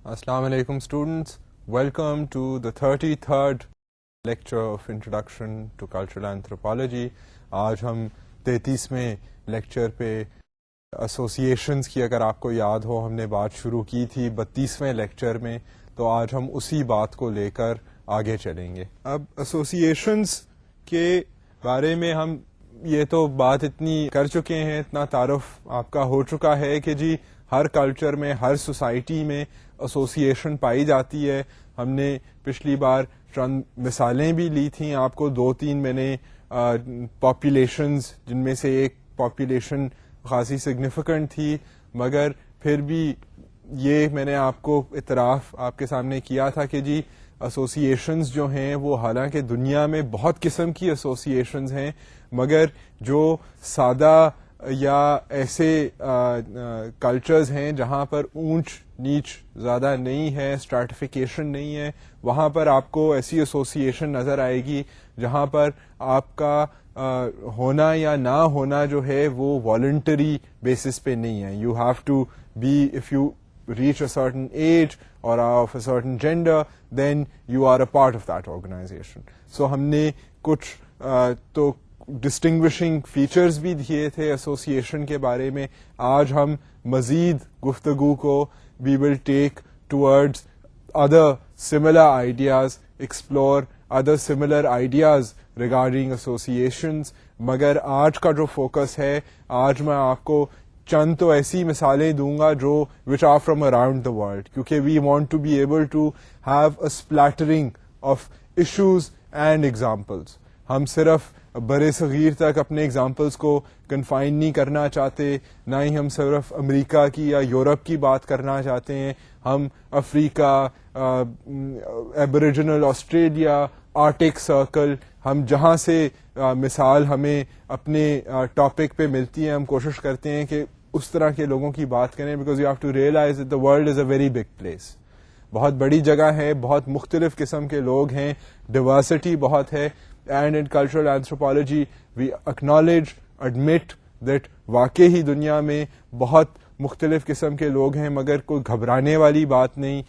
Assalamu alaikum students, welcome to the 33rd lecture of Introduction to Cultural Anthropology. آج ہم 33ویں lecture پہ associations کی اگر آپ کو یاد ہو ہم نے بات شروع کی تھی 32ویں لیکچر میں، تو آج ہم اسی بات کو لے کر آگے چلیں گے. اب ایسوسیشنز کے بارے میں ہم یہ تو بات اتنی کر چکے ہیں، اتنا تعارف آپ کا ہو چکا ہے کہ جی ہر کلچر میں، ہر سوسائٹی میں ایسوسیشن پائی جاتی ہے. ہم نے پچھلی بار چند مثالیں بھی لی تھیں، آپ کو 2-3 میں نے پاپولیشنز جن میں سے ایک پاپولیشن خاصی سگنیفیکنٹ تھی، مگر پھر بھی یہ میں نے آپ کو اعتراف آپ کے سامنے کیا تھا کہ جی ایسوسیشنز جو ہیں وہ حالانکہ دنیا میں بہت قسم کی ایسوسیشنز ہیں، مگر جو سادہ یا ایسے کلچرز ہیں جہاں پر اونچ نیچ زیادہ نہیں ہے، اسٹریٹیفیکیشن نہیں ہے، وہاں پر آپ کو ایسی ایسوسیشن نظر آئے گی جہاں پر آپ کا ہونا یا نہ ہونا جو ہے وہ والنٹری بیسس پہ نہیں ہے. You have to be, if you reach a certain age or of a certain gender, then you are a part of that organization. So ہم نے کچھ تو ڈسٹنگوشنگ فیچرز بھی دیے تھے ایسوسیشن کے بارے میں. آج ہم مزید گفتگو کو we will take towards other similar ideas, explore other similar ideas regarding associations. مگر آج کا جو فوکس ہے، آج میں آپ کو چند تو ایسی مثالیں دوں گا جو which are from around the world, کیونکہ we want to be able to have a splattering of issues and examples. ہم صرف برے صغیر تک اپنے ایگزامپلس کو کنفائن نہیں کرنا چاہتے، نہ ہی ہم صرف امریکہ کی یا یورپ کی بات کرنا چاہتے ہیں. ہم افریقہ، ایبوریجنل آسٹریلیا، آرٹک سرکل، ہم جہاں سے مثال ہمیں اپنے ٹاپک پہ ملتی ہے ہم کوشش کرتے ہیں کہ اس طرح کے لوگوں کی بات کریں، because you have to realize that the world is a very big place. بہت بڑی جگہ ہے، بہت مختلف قسم کے لوگ ہیں، ڈائیورسٹی بہت ہے. And in cultural anthropology we acknowledge, admit that واقعی ہی دنیا میں بہت مختلف قسم کے لوگ ہیں، مگر کوئی گھبرانے والی بات نہیں،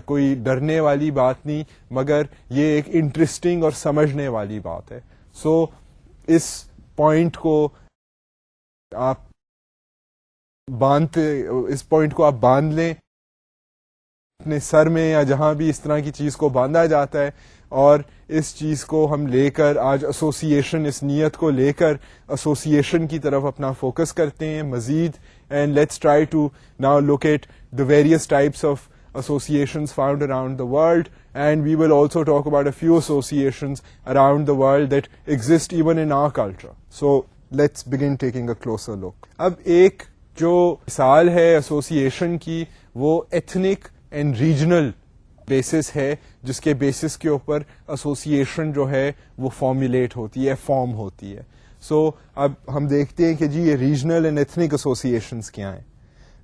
کوئی ڈرنے والی بات نہیں، مگر یہ ایک انٹرسٹنگ اور سمجھنے والی بات ہے. سو اس پوائنٹ کو آپ باندھ لیں اپنے سر میں یا جہاں بھی اس طرح کی چیز کو باندھا جاتا ہے، اور اس چیز کو ہم لے کر آج ایسوسیشن، اس نیت کو لے کر ایسوسیشن کی طرف اپنا فوکس کرتے ہیں مزید. And let's try to now look at the various types of associations found around the world, and we will also talk about a few associations around the world that exist even in our culture. So let's begin taking a closer look. اب ایک جو مثال ہے association کی وہ ethnic and regional basis ہے، جس کے بیسس کے اوپر ایسوسیشن جو ہے وہ فارمولیٹ ہوتی ہے، فارم ہوتی ہے. سو اب ہم دیکھتے ہیں کہ جی یہ ریجنل اینڈ ایتھنک ایسوسیشنز کیا ہیں.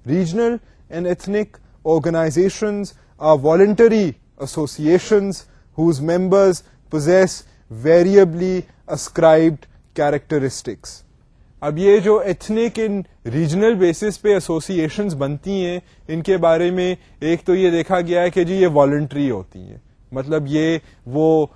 Regional and ethnic organizations are voluntary associations whose members possess variably ascribed characteristics. اب یہ جو ایتھنک اینڈ ریجنل بیسس پہ ایسوسیشنز بنتی ہیں، ان کے بارے میں ایک تو یہ دیکھا گیا ہے کہ جی یہ والنٹری ہوتی ہیں. مطلب یہ وہ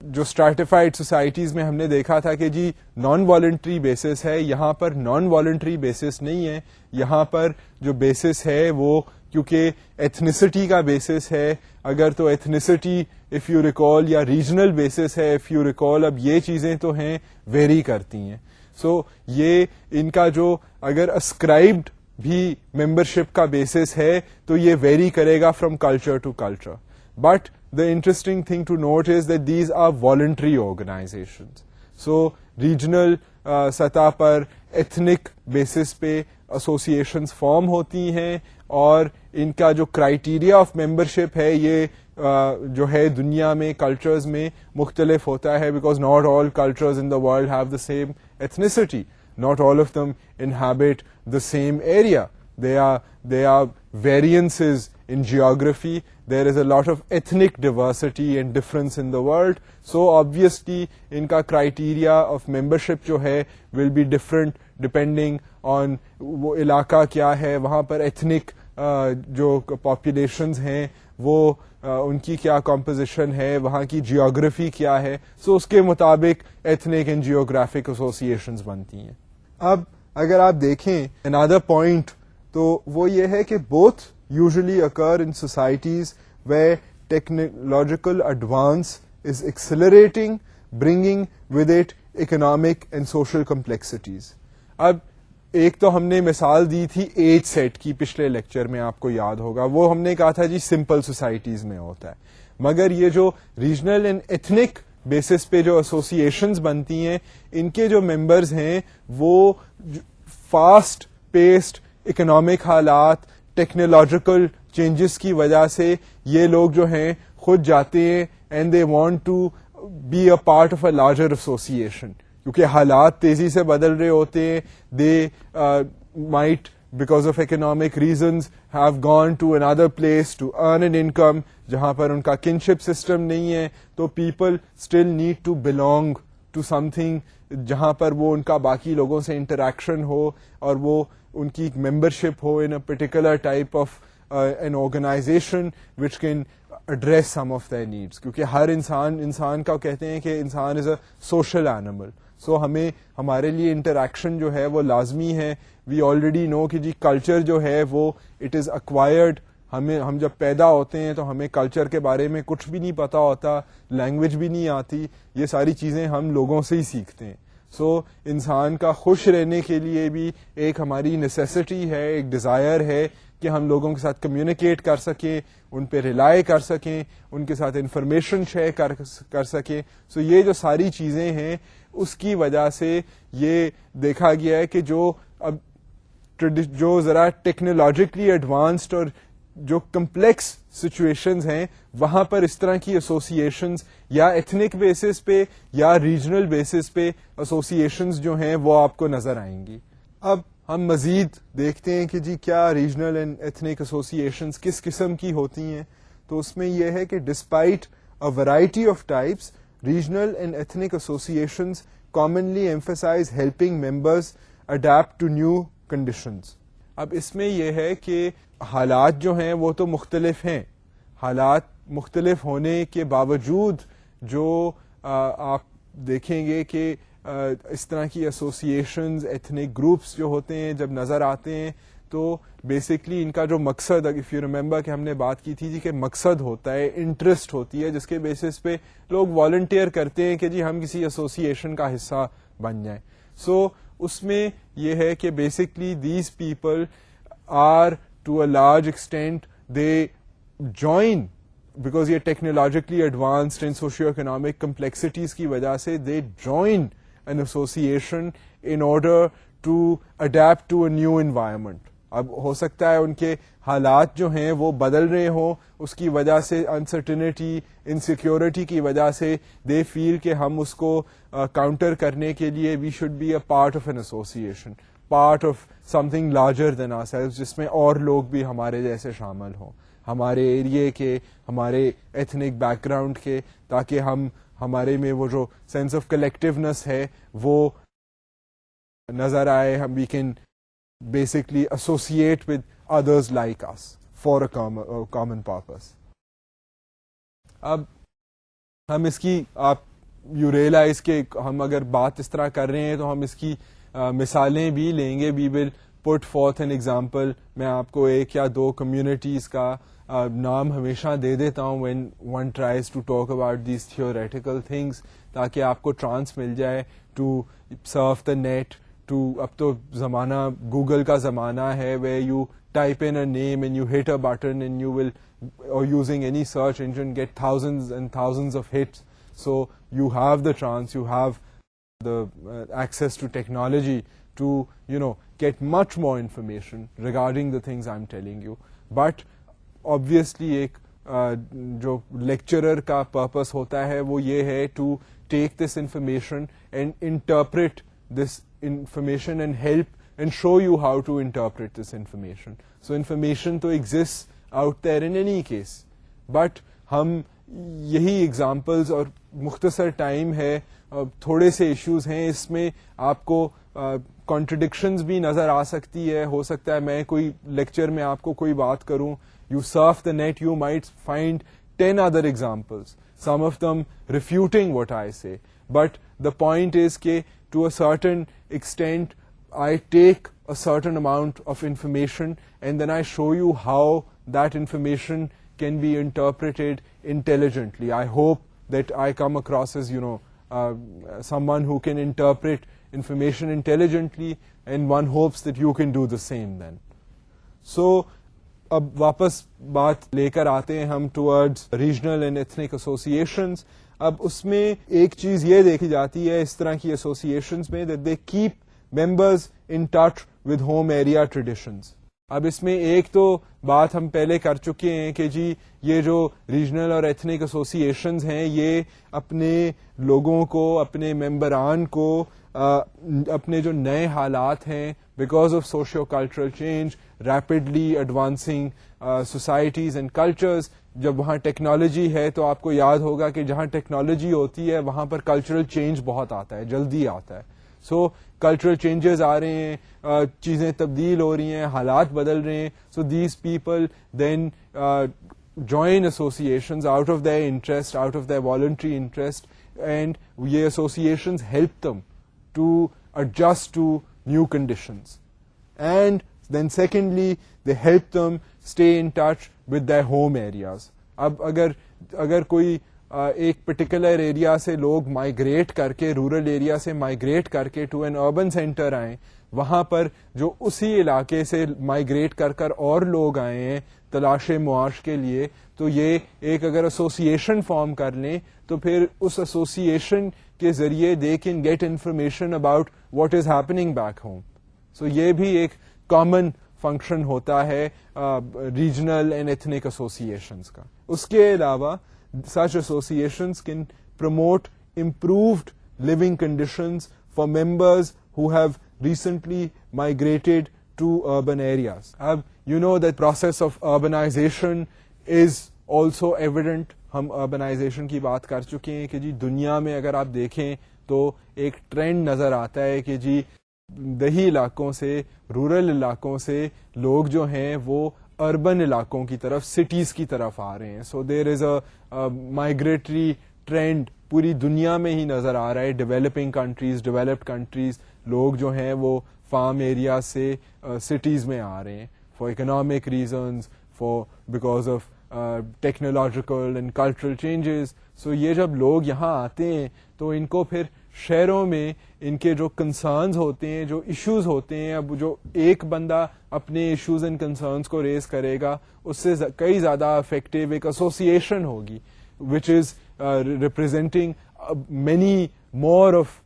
جو اسٹریٹیفائڈ سوسائٹیز میں ہم نے دیکھا تھا کہ جی نان والنٹری بیسس ہے، یہاں پر نان والنٹری بیسس نہیں ہے. یہاں پر جو بیسس ہے وہ کیونکہ ایتھنیسٹی کا بیسس ہے، اگر تو ایتھنیسٹی اف یو ریکال یا ریجنل بیسس ہے اف یو ریکال، اب یہ چیزیں تو ہیں ویری کرتی ہیں. سو یہ ان کا جو اگر اسکرائبڈ بھی ممبرشپ کا بیسس ہے تو یہ ویری کرے گا from culture to culture. But the interesting thing to note is that these are voluntary organizations. So regional سطح پر ethnic basis پہ associations form ہوتی ہیں، اور ان کا جو criteria of membership ہے یہ جو ہے دنیا میں cultures میں مختلف ہوتا ہے، because not all cultures in the world have the same ethnicity. Not all of them inhabit the same area. There are variances in geography. There is a lot of ethnic diversity and difference in the world. So obviously ان کا criteria of membership جو ہے will be different depending on وہ علاقہ کیا ہے، وہاں پر ethnic جو populations ہیں وہ ان کی کیا کمپوزیشن ہے, وہاں کی جیوگرافی کیا ہے, سو اس کے مطابق ایتھنک اینڈ جیوگرافک ایسوسیشنز بنتی ہیں. اب اگر آپ دیکھیں another point تو وہ یہ ہے کہ both usually occur in societies where technological advance is accelerating, bringing with it economic and social complexities. اب ایک تو ہم نے مثال دی تھی ایج سیٹ کی پچھلے لیکچر میں, آپ کو یاد ہوگا, وہ ہم نے کہا تھا جی سمپل سوسائٹیز میں ہوتا ہے, مگر یہ جو ریجنل اینڈ ایتھنک بیسس پہ جو ایسوسیشنز بنتی ہیں, ان کے جو ممبرز ہیں وہ فاسٹ پیسڈ اکنامک حالات, ٹیکنالوجیکل چینجز کی وجہ سے یہ لوگ جو ہیں خود جاتے ہیں and they want to be a part of a larger association, کیونکہ حالات تیزی سے بدل رہے ہوتے ہیں. They might because of economic reasons have gone to another place to earn an income جہاں پر ان کا کنشپ سسٹم نہیں ہے, تو people still need to belong to something جہاں پر وہ ان کا باقی لوگوں سے انٹریکشن ہو اور وہ ان کی ممبرشپ ہو in a particular type of an organization which can address some of their needs, کیونکہ ہر انسان کا کہتے ہیں کہ انسان از اے سوشل اینیمل. سو ہمیں ہمارے لیے انٹریکشن جو ہے وہ لازمی ہے. وی آلریڈی نو کہ جی کلچر جو ہے وہ اٹ از ایکوائرڈ. ہم جب پیدا ہوتے ہیں تو ہمیں کلچر کے بارے میں کچھ بھی نہیں پتا ہوتا, لینگویج بھی نہیں آتی, یہ ساری چیزیں ہم لوگوں سے ہی سیکھتے ہیں. سو انسان کا خوش رہنے کے لیے بھی ایک ہماری نیسیسٹی ہے, ایک ڈیزائر ہے کہ ہم لوگوں کے ساتھ کمیونیکیٹ کر سکیں, ان پہ ریلائی کر سکیں, ان کے ساتھ انفارمیشن شیئر کر سکیں. سو یہ جو ساری چیزیں ہیں اس کی وجہ سے یہ دیکھا گیا ہے کہ جو ذرا ٹیکنالوجیکلی ایڈوانسڈ اور جو کمپلیکس سچویشنز ہیں وہاں پر اس طرح کی ایسوسیشنز یا ایتھنک بیسس پہ یا ریجنل بیسس پہ ایسوسیشنز جو ہیں وہ آپ کو نظر آئیں گی. اب ہم مزید دیکھتے ہیں کہ جی کیا ریجنل اینڈ ایتھنک ایسوسیشنز کس قسم کی ہوتی ہیں. تو اس میں یہ ہے کہ despite a variety of types, regional and ethnic associations commonly emphasize helping members adapt to new conditions. اب اس میں یہ ہے کہ حالات جو ہیں وہ تو مختلف ہیں, حالات مختلف ہونے کے باوجود جو آپ دیکھیں گے کہ اس طرح کی ایسوسیشنز ایتھنک گروپس جو ہوتے ہیں جب نظر آتے ہیں تو بیسکلی ان کا جو مقصد, اف یو ریمبر کہ ہم نے بات کی تھی جی کہ مقصد ہوتا ہے, انٹرسٹ ہوتی ہے, جس کے بیسس پہ لوگ والنٹیئر کرتے ہیں کہ جی ہم کسی ایسوسیشن کا حصہ بن جائیں. سو اس میں یہ ہے کہ basically these people are to a large extent they join, because یہ technologically advanced and socio economic complexities کی وجہ سے they join an association in order to adapt to a new environment. اب ہو سکتا ہے ان کے حالات جو ہیں وہ بدل رہے ہوں, اس کی وجہ سے انسرٹنٹی, انسیکیورٹی کی وجہ سے دے فیل کہ ہم اس کو کاؤنٹر کرنے کے لیے we should be a part of an association, part of something larger than ourselves, جس میں اور لوگ بھی ہمارے جیسے شامل ہوں, ہمارے ایریے کے, ہمارے ایتھنک بیک گراؤنڈ کے, تاکہ ہمارے میں وہ جو سینس آف کلیکٹیونیس ہے وہ نظر آئے, ہم we can basically associate with others like us for a common purpose. اب ہم اس کی آپ یو ریئلائز کہ ہم اگر بات اس طرح کر رہے ہیں تو ہم اس کی مثالیں بھی لیں گے. وی ول پٹ فورتھ این ایگزامپل. میں آپ کو ایک یا دو کمیونٹیز کا نام ہمیشہ دے دیتا ہوں when one tries to talk about these theoretical things, تاکہ آپ کو چانس مل جائے to surf the net. اب تو زمانہ گوگل کا زمانہ ہے where you type in a name and you hit a button and you will, or using any search engine, get thousands and thousands of hits. So you have the chance, you have the access to technology to, get much more information regarding the things I'm telling you. But obviously ایک جو lecturer کا purpose ہوتا ہے وہ یہ ہے to take this information and interpret this information and help and show you how to interpret this information. So information to exists out there in any case, but ہم یہی examples اور مختصر ٹائم ہے, تھوڑے سے ایشوز ہیں اس میں, آپ کو کانٹرڈکشنز بھی نظر آ سکتی ہے. ہو سکتا ہے میں کوئی لیکچر میں آپ کو کوئی بات کروں, you surf the net, you might find 10 other examples, some of them refuting what I say. But the point is that to a certain extent I take a certain amount of information and then I show you how that information can be interpreted intelligently. I hope that I come across as, someone who can interpret information intelligently, and one hopes that you can do the same then. So, اب واپس بات لے کر آتے ہیں ہم towards regional and ethnic associations. اب اس میں ایک چیز یہ دیکھی جاتی ہے اس طرح کی ایسوسیشنز میں, that they keep members in touch with whom area traditions. اب اس میں ایک تو بات ہم پہلے کر چکے ہیں کہ جی یہ جو ریجنل اور ایتھنک ایسوسیشنز ہیں یہ اپنے لوگوں کو, اپنے ممبران کو اپنے جو نئے حالات ہیں because of socio cultural change, rapidly advancing societies and cultures, جب وہاں ٹیکنالوجی ہے تو آپ کو یاد ہوگا کہ جہاں ٹیکنالوجی ہوتی ہے وہاں پر کلچرل چینج بہت آتا ہے, جلدی آتا ہے. سو کلچرل چینجز آ رہے ہیں, چیزیں تبدیل ہو رہی ہیں, حالات بدل رہے ہیں. So these people then join associations out of their interest, out of their voluntary interest, and یہ associations help them to adjust to new conditions. And then secondly, they help them stay in touch with their home areas. اب اگر کوئی ایک particular area سے لوگ migrate کر کے, rural area سے مائگریٹ کر کے ٹو این اربن سینٹر آئیں, وہاں پر جو اسی علاقے سے مائگریٹ کر اور لوگ آئے ہیں تلاش معاش کے لیے, تو یہ ایک اگر ایسوسیشن فارم کر لیں تو پھر اس ایسوسیشن کے ذریعے they can get information about what is happening back home. So یہ بھی ایک کامن فنکشن ہوتا ہے ریجنل اینڈ ایتھنک ایسوسیشنز کا. اس کے علاوہ such associations can promote improved living conditions for members who have recently migrated to urban areas. You know that process of urbanization is also evident. ہم urbanization کی بات کر چکے ہیں کہ جی دنیا میں اگر آپ دیکھیں تو ایک ٹرینڈ نظر آتا ہے کہ جی دیہی علاقوں سے, رورل علاقوں سے لوگ جو ہیں وہ اربن علاقوں کی طرف, سٹیز کی طرف آ رہے ہیں. سو دیر از اے مائگریٹری ٹرینڈ پوری دنیا میں ہی نظر آ رہا ہے. ڈیولپنگ کنٹریز, ڈیولپڈ کنٹریز, لوگ جو ہیں وہ فارم ایریا سے سٹیز میں آ رہے ہیں for economic reasons, because of technological and cultural changes. So یہ جب لوگ یہاں آتے ہیں تو ان کو پھر شہروں میں ان کے جو کنسرنز ہوتے ہیں, جو ایشوز ہوتے ہیں, اب جو ایک بندہ اپنے ایشوز اینڈ کنسرنز کو ریز کرے گا اس سے کئی زیادہ افیکٹو ایک ایسوسیشن ہوگی which is representing many more of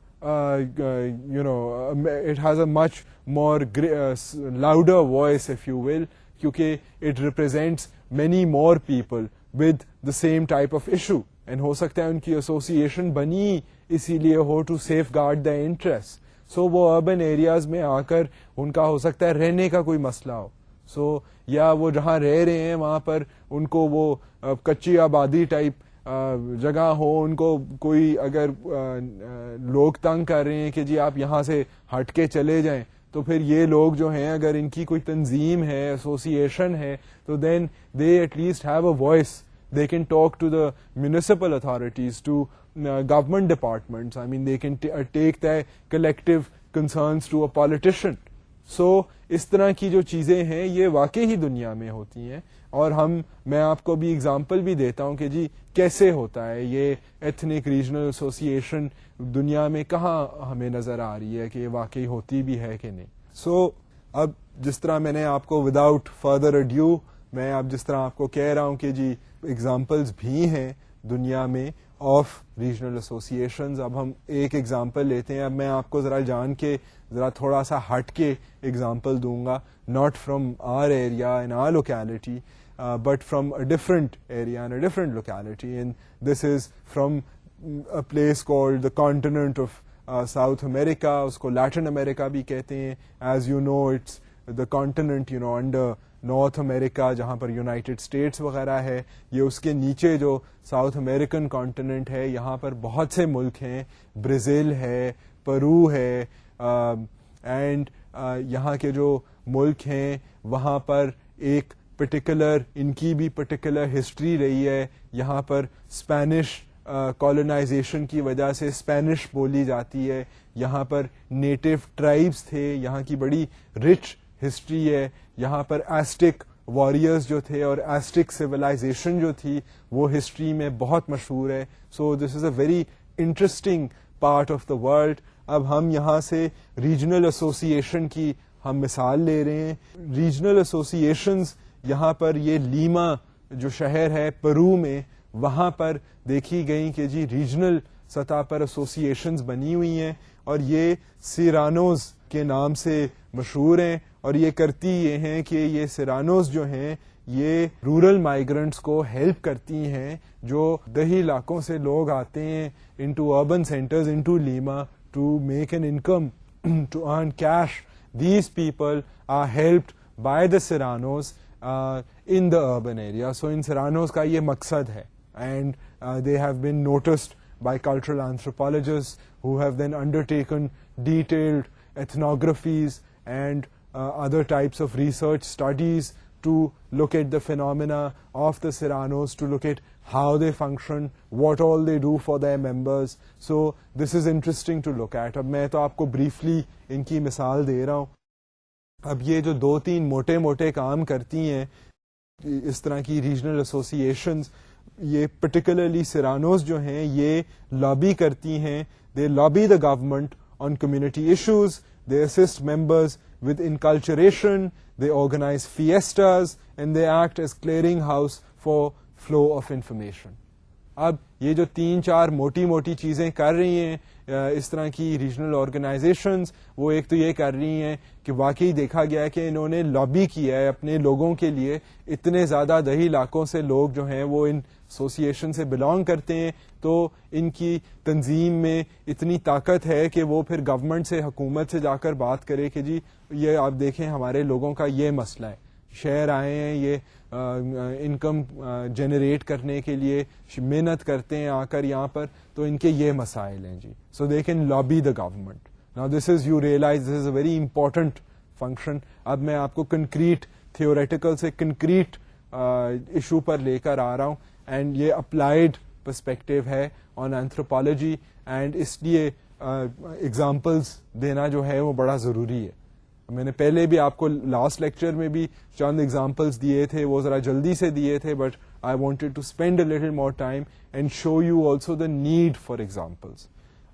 it has a much more louder voice if you will, کیونکہ it represents many more people with the same type of issue. And ہو سکتا ہے ان کی ایسوسیشن بنی اسی لیے ہو to safeguard the interest. So وہ urban areas میں آ کر ان کا ہو سکتا ہے رہنے کا کوئی مسئلہ ہو, سو یا وہ جہاں رہ رہے ہیں وہاں پر ان کو وہ کچی آبادی ٹائپ جگہ ہو, ان کو کوئی اگر لوگ تنگ کر رہے ہیں کہ جی آپ یہاں سے ہٹ کے چلے جائیں, تو پھر یہ لوگ جو ہیں اگر ان کی کوئی تنظیم ہے, ایسوسیشن ہے, تو then they at least have a voice. They can talk to the municipal authorities, to government departments. I mean, they can take their collective concerns to a politician. So, اس طرح کی جو چیزیں ہیں یہ واقعی ہی دنیا میں ہوتی ہیں, اور میں آپ کو بھی اگزامپل بھی دیتا ہوں کہ جی کیسے ہوتا ہے یہ ایتھنک ریجنل ایسوسیشن دنیا میں کہاں ہمیں نظر آ رہی ہے کہ یہ واقعی ہوتی بھی ہے کہ نہیں. سو اب جس طرح میں نے آپ کو وداؤٹ فردر اڈیو میں اب جس طرح آپ کو کہہ رہا ہوں کہ جی ایگزامپلز بھی ہیں دنیا میں آف ریجنل ایسوسیشنز. اب ہم ایک ایگزامپل لیتے ہیں. اب میں آپ کو ذرا جان کے ذرا تھوڑا سا ہٹ کے ایگزامپل دوں گا, not from our area in our locality but from a different area in a different locality, and this is from a place called the continent of South America. اس کو لیٹن امیریکا بھی کہتے ہیں. As you know it's the continent under North America جہاں پر United States وغیرہ ہے, یہ اس کے نیچے جو ساؤتھ امیریکن کانٹیننٹ ہے یہاں پر بہت سے ملک ہیں. برازیل ہے, پرو ہے, اینڈ یہاں کے جو ملک ہیں وہاں پر ایک پرٹیکولر ان کی بھی پرٹیکولر ہسٹری رہی ہے. یہاں پر اسپینش کالونائزیشن کی وجہ سے اسپینش بولی جاتی ہے. یہاں پر نیٹو ٹرائبس تھے, یہاں کی بڑی رچ ہسٹری ہے. یہاں پر ایسٹک واریئرز جو تھے اور ایسٹک سویلائزیشن جو تھی وہ ہسٹری میں بہت مشہور ہے. So this is a very interesting part of the world. اب ہم یہاں سے ریجنل ایسوسیشن کی ہم مثال لے رہے ہیں. ریجنل ایسوسیشنز یہاں پر یہ لیما جو شہر ہے پرو میں, وہاں پر دیکھی گئی کہ جی ریجنل سطح پر ایسوسیشنز بنی ہوئی ہیں اور یہ سیرانوز کے نام سے مشہور ہیں. اور یہ کرتی یہ ہیں کہ یہ سیرانوز جو ہیں یہ رورل مائیگرنٹس کو ہیلپ کرتی ہیں جو دیہی علاقوں سے لوگ آتے ہیں انٹو اربن سینٹرز, انٹو لیما to make an income, to earn cash. These people are helped by the Serranos in the urban area. So in Serranos کا یہ مقصد ہے, and they have been noticed by cultural anthropologists who have then undertaken detailed ethnographies and other types of research studies to look at the phenomena of the Serranos, to look at how they function, what all they do for their members. So this is interesting to look at. اب میں تو آپ کو briefly ان کی مثال دے رہا ہوں. اب یہ جو 2-3 موٹے موٹے کام کرتی ہیں اس طرح کی ریجنل ایسوسیشنز, یہ پرٹیکولرلی سیرانوز جو ہیں یہ لابی کرتی ہیں. They lobby the government on community issues, they assist members with inculturation, they organize fiestas and they act as clearing house for flow of information. اب یہ جو 3-4 موٹی موٹی چیزیں کر رہی ہیں اس طرح کی ریجنل آرگنائزیشنز, وہ ایک تو یہ کر رہی ہیں کہ واقعی دیکھا گیا ہے کہ انہوں نے لابی کیا ہے اپنے لوگوں کے لیے. اتنے زیادہ دیہی علاقوں سے لوگ جو ہیں وہ ان ایسوسیشن سے بلانگ کرتے ہیں, تو ان کی تنظیم میں اتنی طاقت ہے کہ وہ پھر گورنمنٹ سے, حکومت سے جا کر بات کرے کہ جی یہ آپ دیکھیں ہمارے لوگوں کا یہ مسئلہ ہے, شہر آئے ہیں یہ انکم جنریٹ کرنے کے لیے محنت کرتے ہیں آ کر یہاں پر, تو ان کے یہ مسائل ہیں جی. So they can lobby the government. Now this is, you realize this is a very important function. اب میں آپ کو کنکریٹ تھیوریٹیکل سے کنکریٹ ایشو پر لے کر آ رہا ہوں, اینڈ یہ اپلائیڈ پرسپیکٹو ہے آن اینتھروپالوجی, اینڈ اس لیے ایگزامپلس دینا جو ہے وہ بڑا ضروری ہے. میں نے پہلے بھی آپ کو لاسٹ لیکچر میں بھی چند ایگزامپلس دیے تھے, وہ ذرا جلدی سے دیے تھے, but I wanted to spend a little more time and show you also the need for examples.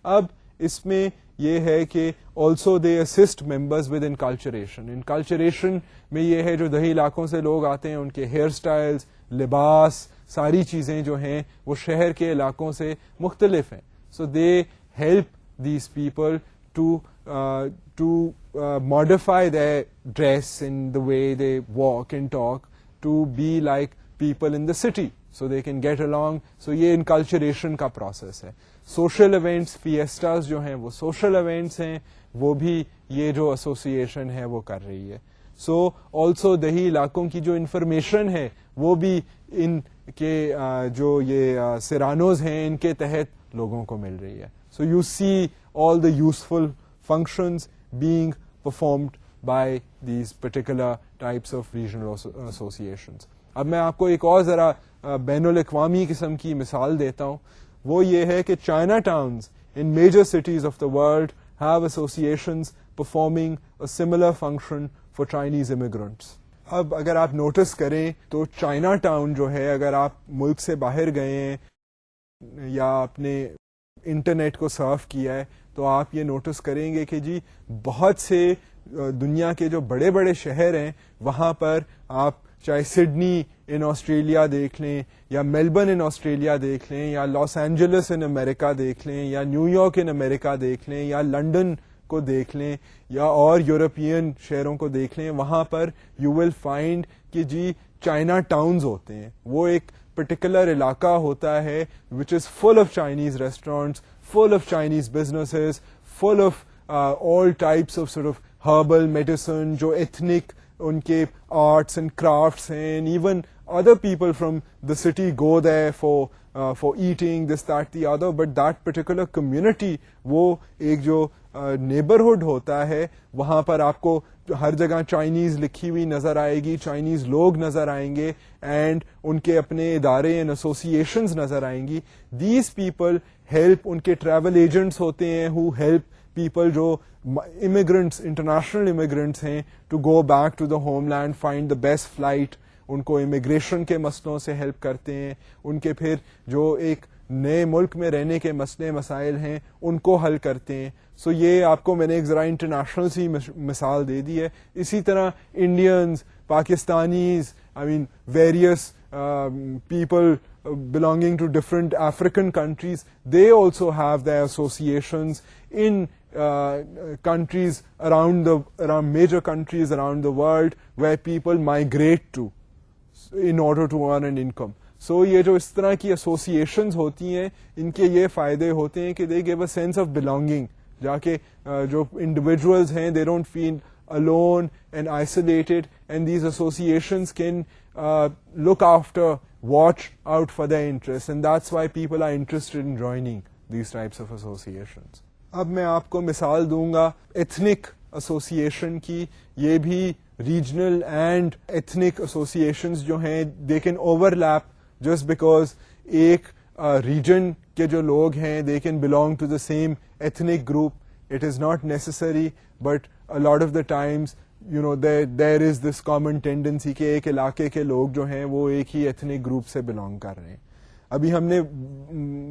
اب اس میں یہ ہے کہ also they assist members with enculturation. Enculturation میں یہ ہے جو دیہی علاقوں سے لوگ آتے ہیں ان کے ہیئر اسٹائلز, لباس, ساری چیزیں جو ہیں وہ شہر کے علاقوں سے مختلف ہیں. So they help these people to modify their dress and the way they walk and talk to be like people in the city so they can get along. So یہ انکلچریشن کا پروسیس ہے. Social events, فیسٹاز جو ہیں وہ social events ہیں, وہ بھی یہ جو ایسوسیشن ہے وہ کر رہی ہے. سو آلسو دیہی علاقوں کی جو انفارمیشن ہے وہ بھی ان کے جو یہ سیرانوز ہیں ان کے تحت لوگوں کو مل رہی ہے. So you see all the useful functions being performed by these particular types of regional associations. اب میں آپ کو ایک اور ذرا بین الاقوامی قسم کی مثال دیتا ہوں. وہ یہ ہے کہ China towns in major cities of the world have associations performing a similar function for Chinese immigrants. اب اگر آپ نوٹس کریں تو چائنا ٹاؤن جو ہے, اگر آپ ملک سے باہر گئے ہیں یا اپنے انٹرنیٹ کو سرف کیا ہے تو آپ یہ نوٹس کریں گے کہ جی بہت سے دنیا کے جو بڑے بڑے شہر ہیں وہاں پر آپ چاہے سڈنی ان آسٹریلیا دیکھ لیں, یا میلبرن ان آسٹریلیا دیکھ لیں, یا لاس اینجلس ان امریکہ دیکھ لیں, یا نیو یارک ان امریکہ دیکھ لیں, یا لنڈن کو دیکھ لیں, یا اور یورپین شہروں کو دیکھ لیں, وہاں پر یو ول فائنڈ کہ جی چائنا ٹاؤنز ہوتے ہیں. وہ ایک پرٹیکولر علاقہ ہوتا ہے which is full of Chinese restaurants, full of Chinese businesses, full of all types of sort of herbal medicine, جو ethnic ان کے arts and crafts ہیں, and even other people from the city go there for eating this, that, the other, but that particular community وہ ایک جو neighbourhood ہوتا ہے وہاں پر آپ کو ہر جگہ چائنیز لکھی ہوئی نظر آئے گی, چائنیز لوگ نظر آئیں گے, اینڈ ان کے اپنے ادارے اینڈ ایسوسیشنز نظر آئیں گی. دیز پیپل ہیلپ, ان کے ٹریول ایجنٹس ہوتے ہیں ہو ہیلپ پیپل جو امیگرنٹس, انٹرنیشنل امیگرنٹس ہیں, to go back to the homeland, find the best flight. ان کو امیگریشن کے مسئلوں سے ہیلپ کرتے ہیں, ان کے پھر جو ایک نئے ملک میں رہنے کے مسئلے مسائل ہیں ان کو حل کرتے ہیں. سو یہ آپ کو میں نے ایک ذرا انٹرنیشنل سی مثال دے دی ہے. اسی طرح Indians, Pakistanis, I mean various people belonging to different African countries, they also have their associations in countries around major countries around the world where people migrate to in order to earn an income. So یہ جو اس طرح کی associations ہوتی ہیں ان کے یہ فائدے ہوتے ہیں کہ they give a sense of belonging. جا کے جو individuals ہیں they don't feel alone and isolated, and these associations can look after, watch out for their interests, and that's why people are interested in joining these types of associations. اب میں آپ کو مثال دوں گا ایتھنک ایسوسیشن کی. یہ بھی regional and ethnic associations جو ہیں they can overlap just because ایک ریجن کے جو لوگ ہیں they can belong to the same ethnic group. It is not necessary, but a lot of the times, you know, there is this common tendency کہ ایک علاقے کے لوگ جو ہیں وہ ایک ہی ایتھنک گروپ سے بلانگ کر رہے ہیں. ابھی ہم نے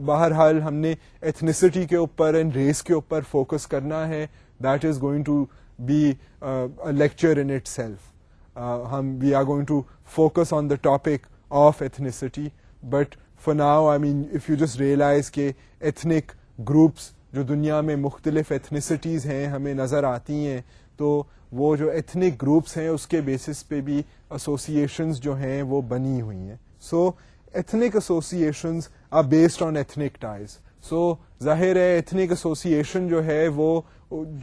بہرحال ہم نے ایتھنیسٹی کے اوپر اینڈ ریس کے اوپر فوکس کرنا ہے. That is going to be a lecture in itself. We are going to focus on the topic of ethnicity, but for now, I mean, if you just realize کہ ethnic groups جو دنیا میں مختلف ethnicities ہیں ہمیں نظر آتی ہیں, تو وہ جو ایتھنک گروپس ہیں اس کے بیسس پہ بھی ایسوسیشنز جو ہیں وہ بنی ہوئی ہیں. So ethnic associations are based on ethnic ties. So ظاہر ہے ایتھنک ایسوسیشن جو ہے وہ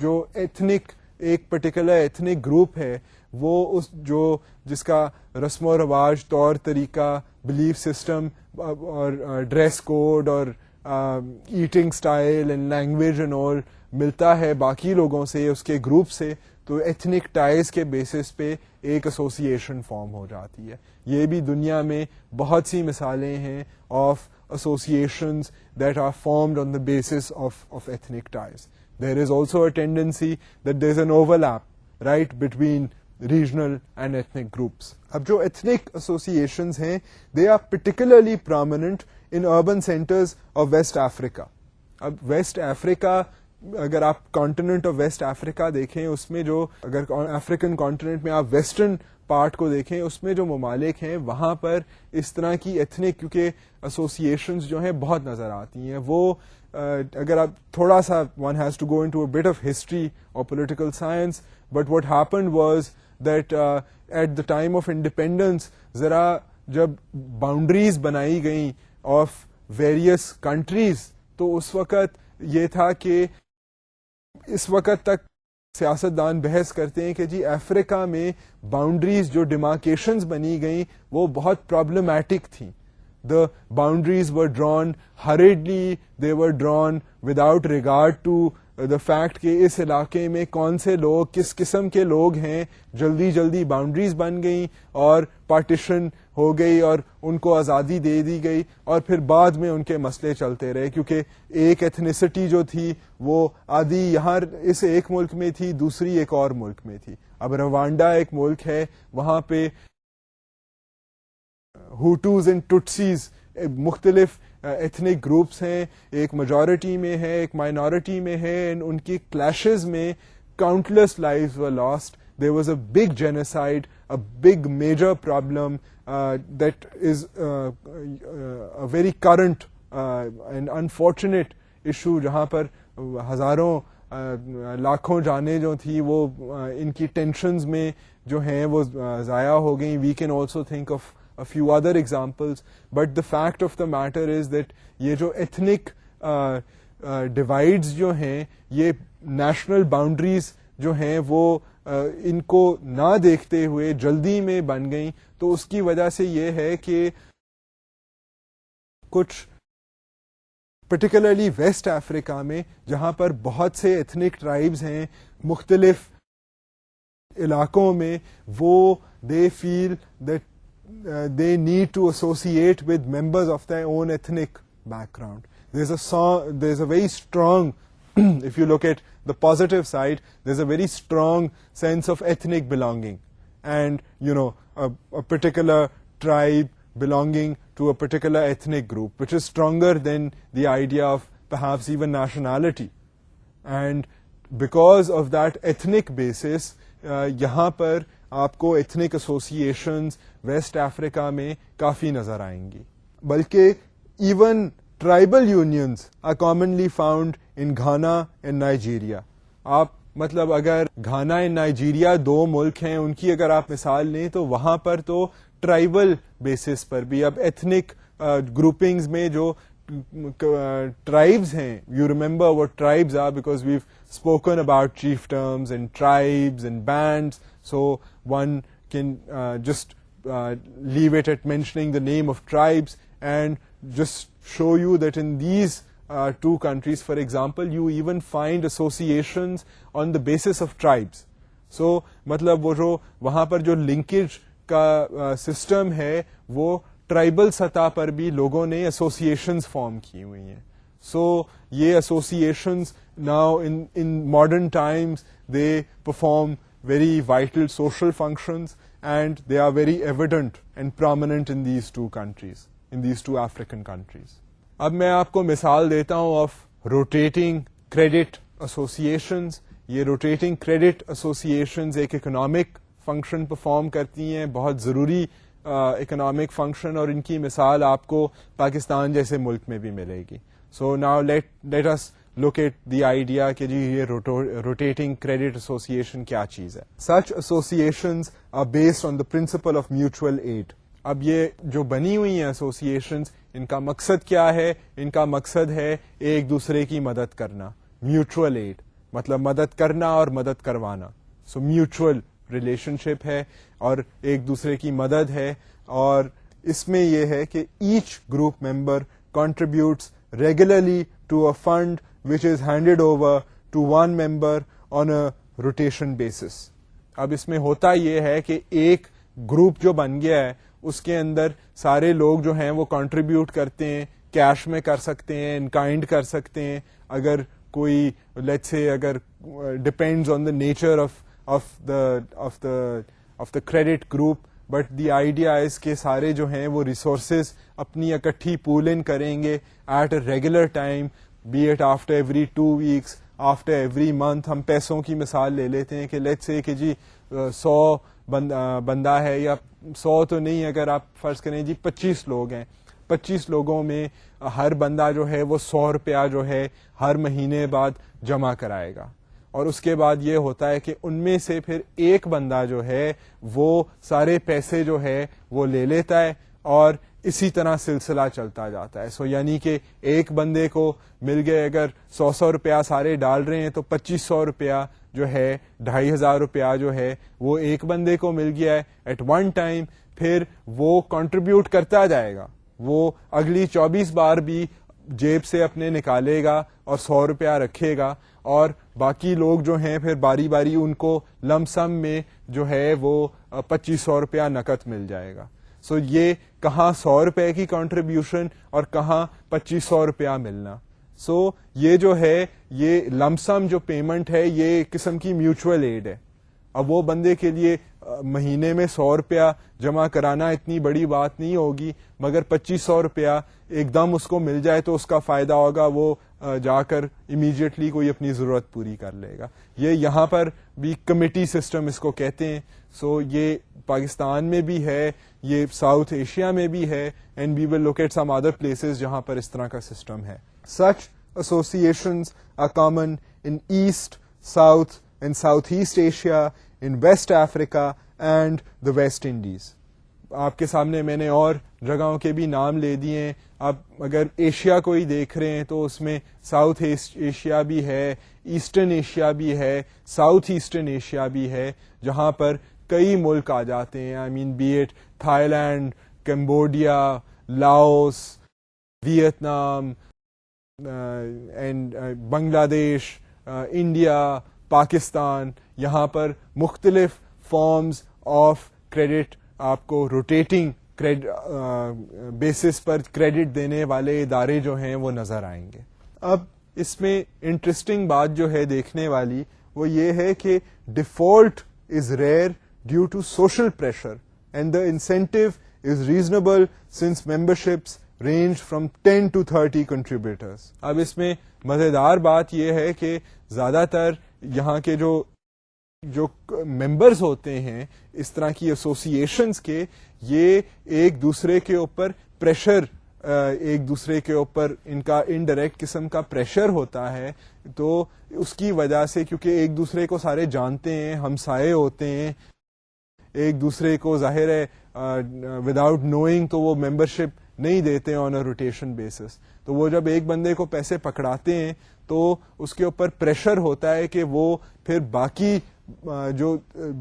جو ایتھنک ایک پرٹیکولر ایتھنک گروپ ہے وہ اس جو جس کا رسم و رواج, طور طریقہ, بلیف سسٹم اور ڈریس کوڈ اور eating style and language and all ملتا ہے باقی لوگوں سے, اس کے گروپ سے, تو ایتھنک ٹائز کے بیسس پہ ایک ایسوسیشن فارم ہو جاتی ہے. یہ بھی دنیا میں بہت سی مثالیں ہیں of associations that are formed on the basis of ethnic ties. There is also a tendency that there is an overlap right between regional and ethnic groups. اب جو ایتھنک ایسوسیشنز ہیں they are particularly prominent in urban centers of West Africa. اب West Africa, اگر آپ continent of waste افریقہ دیکھیں اس میں جو اگر افریقن کانٹیننٹ میں آپ ویسٹرن پارٹ کو دیکھیں اس میں جو ممالک ہیں وہاں پر اس طرح کی ایتھنک کیونکہ ایسوسیشنز جو ہیں بہت نظر آتی ہیں. وہ اگر آپ تھوڑا سا one has to go into a bit of history or political science, but what happened was that at the time of independence ذرا جب باؤنڈریز بنائی گئیں آف ویریس کنٹریز تو اس وقت یہ تھا کہ اس وقت تک سیاستدان بحث کرتے ہیں کہ جی افریقہ میں باؤنڈریز جو ڈیمارکیشنز بنی گئیں وہ بہت پرابلمٹک تھیں. The boundaries were drawn hurriedly, they were drawn without regard to the fact کہ اس علاقے میں کون سے لوگ کس قسم کے لوگ ہیں. جلدی جلدی باؤنڈریز بن گئیں اور پارٹیشن ہو گئی اور ان کو آزادی دے دی گئی, اور پھر بعد میں ان کے مسئلے چلتے رہے کیونکہ ایک ایتھنیسٹی جو تھی وہ آدھی یہاں اس ایک ملک میں تھی, دوسری ایک اور ملک میں تھی. اب روانڈا ایک ملک ہے, وہاں پہ ہوٹوز اینڈ ٹوٹسیز مختلف ایتھنک گروپس ہیں, ایک میجورٹی میں ہے ایک مائنورٹی میں ہے, اینڈ ان کی کلیشز میں countless lives were lost. There was a big genocide, a big major problem that is a very current and unfortunate issue جہاں پر ہزاروں لاکھوں جانیں جو تھی وہ ان کی ٹینشنز میں جو ہیں وہ ضائع ہو گئیں. We can also think of a few other examples, but the fact of the matter is that یہ جو ethnic divides جو ہیں یہ نیشنل باؤنڈریز جو ہیں وہ ان کو نہ دیکھتے ہوئے جلدی میں بن گئیں. تو اس کی وجہ سے یہ ہے کہ کچھ پرٹیکولرلی ویسٹ افریقہ میں جہاں پر بہت سے ایتھنک ٹرائبز ہیں مختلف علاقوں میں, وہ they feel that they need to associate with members of their own ethnic background. There's a very strong, if you look at the positive side, there's a very strong sense of ethnic belonging. And, a particular tribe belonging to a particular ethnic group, which is stronger than the idea of perhaps even nationality. And because of that ethnic basis, یہاں پر آپ کو ethnic associations waste افریقہ میں کافی نظر آئیں گی, بلکہ even tribal unions are commonly found in Ghana and Nigeria. آپ مطلب اگر گھانا اینڈ نائجیریا دو ملک ہیں, ان کی اگر آپ مثال لیں تو وہاں پر تو ٹرائبل بیسس پر بھی اب ایتھنک گروپنگز میں جو tribes ہیں, you remember what tribes are because we've spoken about chiefdoms and tribes and bands, so one can just leave it at mentioning the name of tribes and just show you that in these two countries, for example, you even find associations on the basis of tribes. So مطلب وہ جو وہاں پر جو linkage کا system ہے وہ tribal سطح پر بھی لوگوں نے ایسوسیشنز فارم کی ہوئی ہیں. سو یہ associations now in modern times they perform very vital social functions and they are very evident and prominent in these two countries, in these two African countries. اب میں آپ کو مثال دیتا ہوں آف روٹیٹنگ کریڈٹ ایسوسیشنز. یہ rotating credit associations ایک economic function perform کرتی ہیں, بہت ضروری اکنامک فنکشن, اور ان کی مثال آپ کو پاکستان جیسے ملک میں بھی ملے گی. So now let us look at the idea کہ جی یہ روٹیٹنگ کریڈٹ ایسوسیشن کیا چیز ہے. Such associations are based on the principle of mutual aid. اب یہ جو بنی ہوئی ہیں ایسوسیشنز, ان کا مقصد کیا ہے؟ ان کا مقصد ہے ایک دوسرے کی مدد کرنا. میوچل ایڈ مطلب مدد کرنا اور مدد کروانا. سو میوچل ریلیشن شپ ہے اور ایک دوسرے کی مدد ہے, اور اس میں یہ ہے کہ each group member contributes regularly to a fund which is handed over to one member on a rotation basis. اب اس میں ہوتا یہ ہے کہ ایک گروپ جو بن گیا ہے اس کے اندر سارے لوگ جو ہیں وہ کنٹریبیوٹ کرتے ہیں, کیش میں کر سکتے ہیں, ان کائنڈ کر سکتے ہیں, اگر کوئی لیٹس سے اگر depends on the nature of the credit group, but the idea is کہ سارے جو ہیں وہ ریسورسز اپنی اکٹھی پول ان کریں گے at a regular time, be it after every 2 weeks, after every month. ہم پیسوں کی مثال لے لیتے ہیں کہ لیٹس سے کہ جی 100 بندہ ہے, یا 100 تو نہیں, اگر آپ فرض کریں جی 25 لوگ ہیں, 25 لوگوں میں ہر بندہ جو ہے وہ 100 روپیہ جو ہے ہر مہینے بعد جمع کرائے گا, اور اس کے بعد یہ ہوتا ہے کہ ان میں سے پھر ایک بندہ جو ہے وہ سارے پیسے جو ہے وہ لے لیتا ہے, اور اسی طرح سلسلہ چلتا جاتا ہے. سو یعنی کہ ایک بندے کو مل گئے, اگر 100 روپیہ سارے ڈال رہے ہیں تو 2500 روپیہ جو ہے 2500 روپیہ جو ہے وہ ایک بندے کو مل گیا ہے ایٹ ون ٹائم. پھر وہ کنٹریبیوٹ کرتا جائے گا, وہ اگلی 24 بار بھی جیب سے اپنے نکالے گا اور 100 روپیہ رکھے گا, اور باقی لوگ جو ہیں پھر باری باری ان کو لم سم میں جو ہے وہ 2500 روپیہ نقد مل جائے گا. سو یہ کہاں 100 روپے کی کنٹریبیوشن اور کہاں 2500 روپیہ ملنا. سو یہ جو ہے یہ لم سم جو پیمنٹ ہے یہ ایک قسم کی میوچل ایڈ ہے. اب وہ بندے کے لیے مہینے میں 100 روپیہ جمع کرانا اتنی بڑی بات نہیں ہوگی, مگر 2500 روپیہ ایک دم اس کو مل جائے تو اس کا فائدہ ہوگا, وہ جا کر امیڈیٹلی کوئی اپنی ضرورت پوری کر لے گا. یہ یہاں پر بھی کمیٹی سسٹم اس کو کہتے ہیں. سو یہ پاکستان میں بھی ہے, یہ ساؤتھ ایشیا میں بھی ہے, and we will look at some other places جہاں پر اس طرح کا سسٹم ہے. Such associations are common in East, South and South East Asia, in West Africa and the West Indies. آپ کے سامنے میں نے اور جگہوں کے بھی نام لے دیے ہیں. آپ اگر ایشیا کو ہی دیکھ رہے ہیں تو اس میں ساؤتھ ایشیا بھی ہے, ایسٹرن ایشیا بھی ہے, ساؤتھ ایسٹرن ایشیا بھی ہے, جہاں پر کئی ملک آ جاتے ہیں. I mean be it Thailand, Cambodia, Laos, Vietnam, and Bangladesh, India, Pakistan, یہاں پر مختلف فارمز آف کریڈٹ آپ کو روٹیٹنگ بیسس پر کریڈٹ دینے والے ادارے جو ہیں وہ نظر آئیں گے. اب اس میں انٹرسٹنگ بات جو ہے دیکھنے والی وہ یہ ہے کہ default is rare due to social pressure and the incentive is reasonable since memberships range from 10 to 30 contributors. اب اس میں مزیدار بات یہ ہے کہ زیادہ تر یہاں کے جو ممبرز ہوتے ہیں اس طرح کی ایسوسیشنز کے، یہ ایک دوسرے کے اوپر پریشر، ایک دوسرے کے اوپر ان کا انڈائریکٹ قسم کا پریشر ہوتا ہے. تو اس کی وجہ سے کیونکہ ایک دوسرے کو سارے جانتے ہیں، ہمسائے ہوتے ہیں ایک دوسرے کو، ظاہر ہے وداؤٹ نوئنگ تو وہ ممبرشپ نہیں دیتے آن اے روٹیشن بیسس. تو وہ جب ایک بندے کو پیسے پکڑاتے ہیں تو اس کے اوپر پریشر ہوتا ہے کہ وہ پھر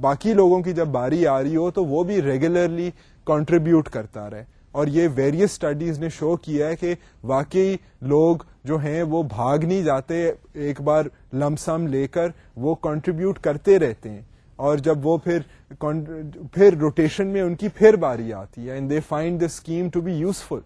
باقی لوگوں کی جب باری آ رہی ہو تو وہ بھی ریگولرلی کنٹریبیوٹ کرتا رہے. اور یہ ویریس اسٹڈیز نے شو کیا ہے کہ واقعی لوگ جو ہیں وہ بھاگ نہیں جاتے، ایک بار لم سم لے کر وہ کنٹریبیوٹ کرتے رہتے ہیں، اور جب وہ پھر روٹیشن میں ان کی پھر باری آتی ہے and they find this scheme to be useful.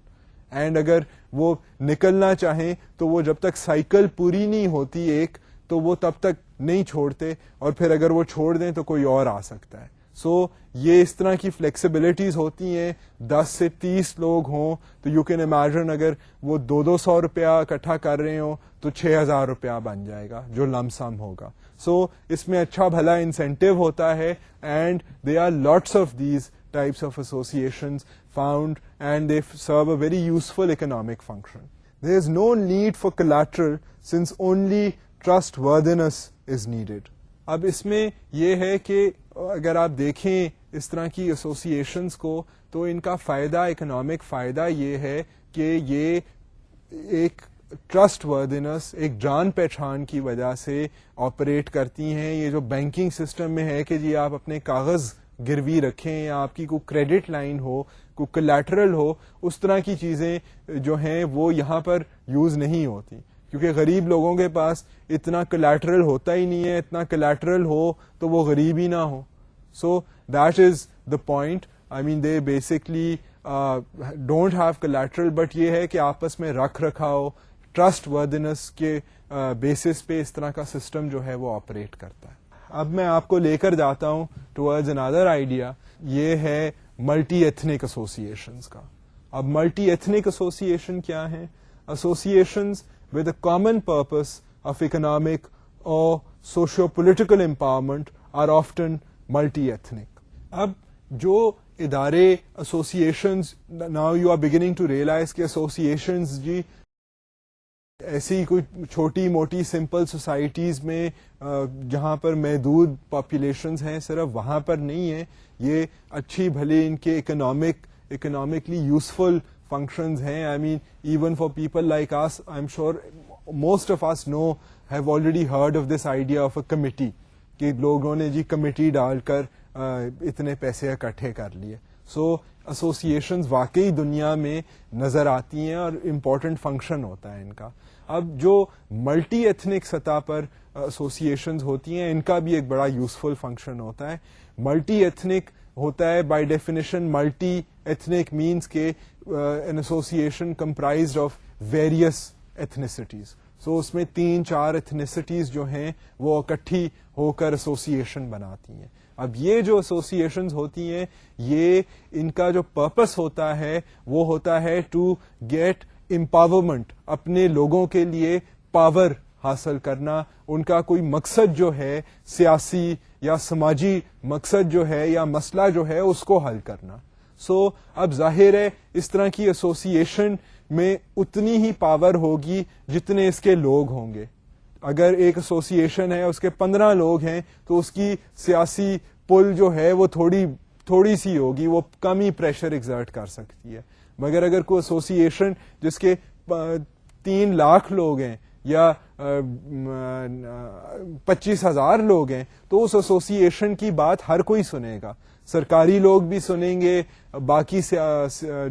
And اگر وہ نکلنا چاہیں تو وہ جب تک سائیکل پوری نہیں ہوتی ایک، تو وہ تب تک نہیں چھوڑتے، اور پھر اگر وہ چھوڑ دیں تو کوئی اور آ سکتا ہے. سو یہ اس طرح کی فلیکسیبلٹیز ہوتی ہیں. 10 سے 30 لوگ ہوں تو یو کین امیجن اگر وہ 200 روپیہ اکٹھا کر رہے ہوں تو 6000 روپیہ بن جائے گا جو لم سم ہوگا. سو اس میں اچھا بھلا انسینٹیو ہوتا ہے، and they are lots of these types of associations found, and they serve a very useful economic function. There is no need for collateral since only trustworthiness is needed. اب اس میں یہ ہے کہ اگر آپ دیکھیں اس طرح کی ایسوسیشنز کو تو ان کا فائدہ، اکنامک فائدہ یہ ہے کہ یہ ایک ٹرسٹ وردینس، ایک جان پہچان کی وجہ سے آپریٹ کرتی ہیں. یہ جو بینکنگ سسٹم میں ہے کہ جی آپ اپنے کاغذ گروی رکھیں یا آپ کی کوئی کریڈٹ لائن ہو، کوئی کولیٹرل ہو، اس طرح کی چیزیں جو ہیں وہ یہاں پر یوز نہیں ہوتی، کیونکہ غریب لوگوں کے پاس اتنا کولیٹرل ہوتا ہی نہیں ہے. اتنا کولیٹرل ہو تو وہ غریب ہی نہ ہو. So that is the point. I mean they basically don't have collateral, but یہ ہے کہ آپس میں رکھ رکھاؤ، ٹرسٹ وردینس کے بیسس پہ اس طرح کا سسٹم جو ہے وہ آپریٹ کرتا ہے. اب میں آپ کو لے کر جاتا ہوں ٹورڈز انادر آئیڈیا، یہ ہے ملٹی ایتھنک ایسوسیشنز کا. اب ملٹی ایتھنک ایسوسیشن کیا ہیں؟ Associations with a common purpose of economic اور socio political empowerment are often multi ethnic. اب جو ادارے associations, now you are beginning to realize کہ ایسوسیشنز جی ایسی کوئی چھوٹی موٹی سمپل سوسائٹیز میں جہاں پر محدود پاپولیشنز ہیں صرف وہاں پر نہیں ہے. یہ اچھی بھلی ان کے اکنامکلی یوزفل فنکشنز ہیں. I mean even for people like us, I am sure most of us know have already heard of this idea of a committee کہ لوگوں نے جی کمیٹی ڈال کر اتنے پیسے اکٹھے کر لیے. سو ایسوسیشنز واقعی دنیا میں نظر آتی ہیں اور امپورٹنٹ فنکشن ہوتا ہے ان کا. اب جو ملٹی ایتھنک سطح پر ایسوسیشنز ہوتی ہیں ان کا بھی ایک بڑا یوزفل فنکشن ہوتا ہے. ملٹی ایتھنک ہوتا ہے by definition, multi ethnic means کہ an association comprised of various ethnicities. So اس میں 3-4 ایتھنیسٹیز جو ہیں وہ اکٹھی ہو کر ایسوسیشن بناتی ہیں. اب یہ جو ایسوسیشنز ہوتی ہیں یہ ان کا جو پرپس ہوتا ہے وہ ہوتا ہے ٹو گیٹ امپاورمنٹ، اپنے لوگوں کے لیے پاور حاصل کرنا. ان کا کوئی مقصد جو ہے سیاسی یا سماجی مقصد جو ہے یا مسئلہ جو ہے اس کو حل کرنا. سو اب ظاہر ہے اس طرح کی ایسوسیشن میں اتنی ہی پاور ہوگی جتنے اس کے لوگ ہوں گے. اگر ایک ایسوسیشن ہے اس کے 15 لوگ ہیں تو اس کی سیاسی پل جو ہے وہ تھوڑی سی ہوگی، وہ کم ہی پریشر ایگزرٹ کر سکتی ہے. مگر اگر کوئی ایسوسیشن جس کے 3 لاکھ لوگ ہیں یا 25,000 لوگ ہیں تو اس ایسوسی ایشن کی بات ہر کوئی سنے گا. سرکاری لوگ بھی سنیں گے, باقی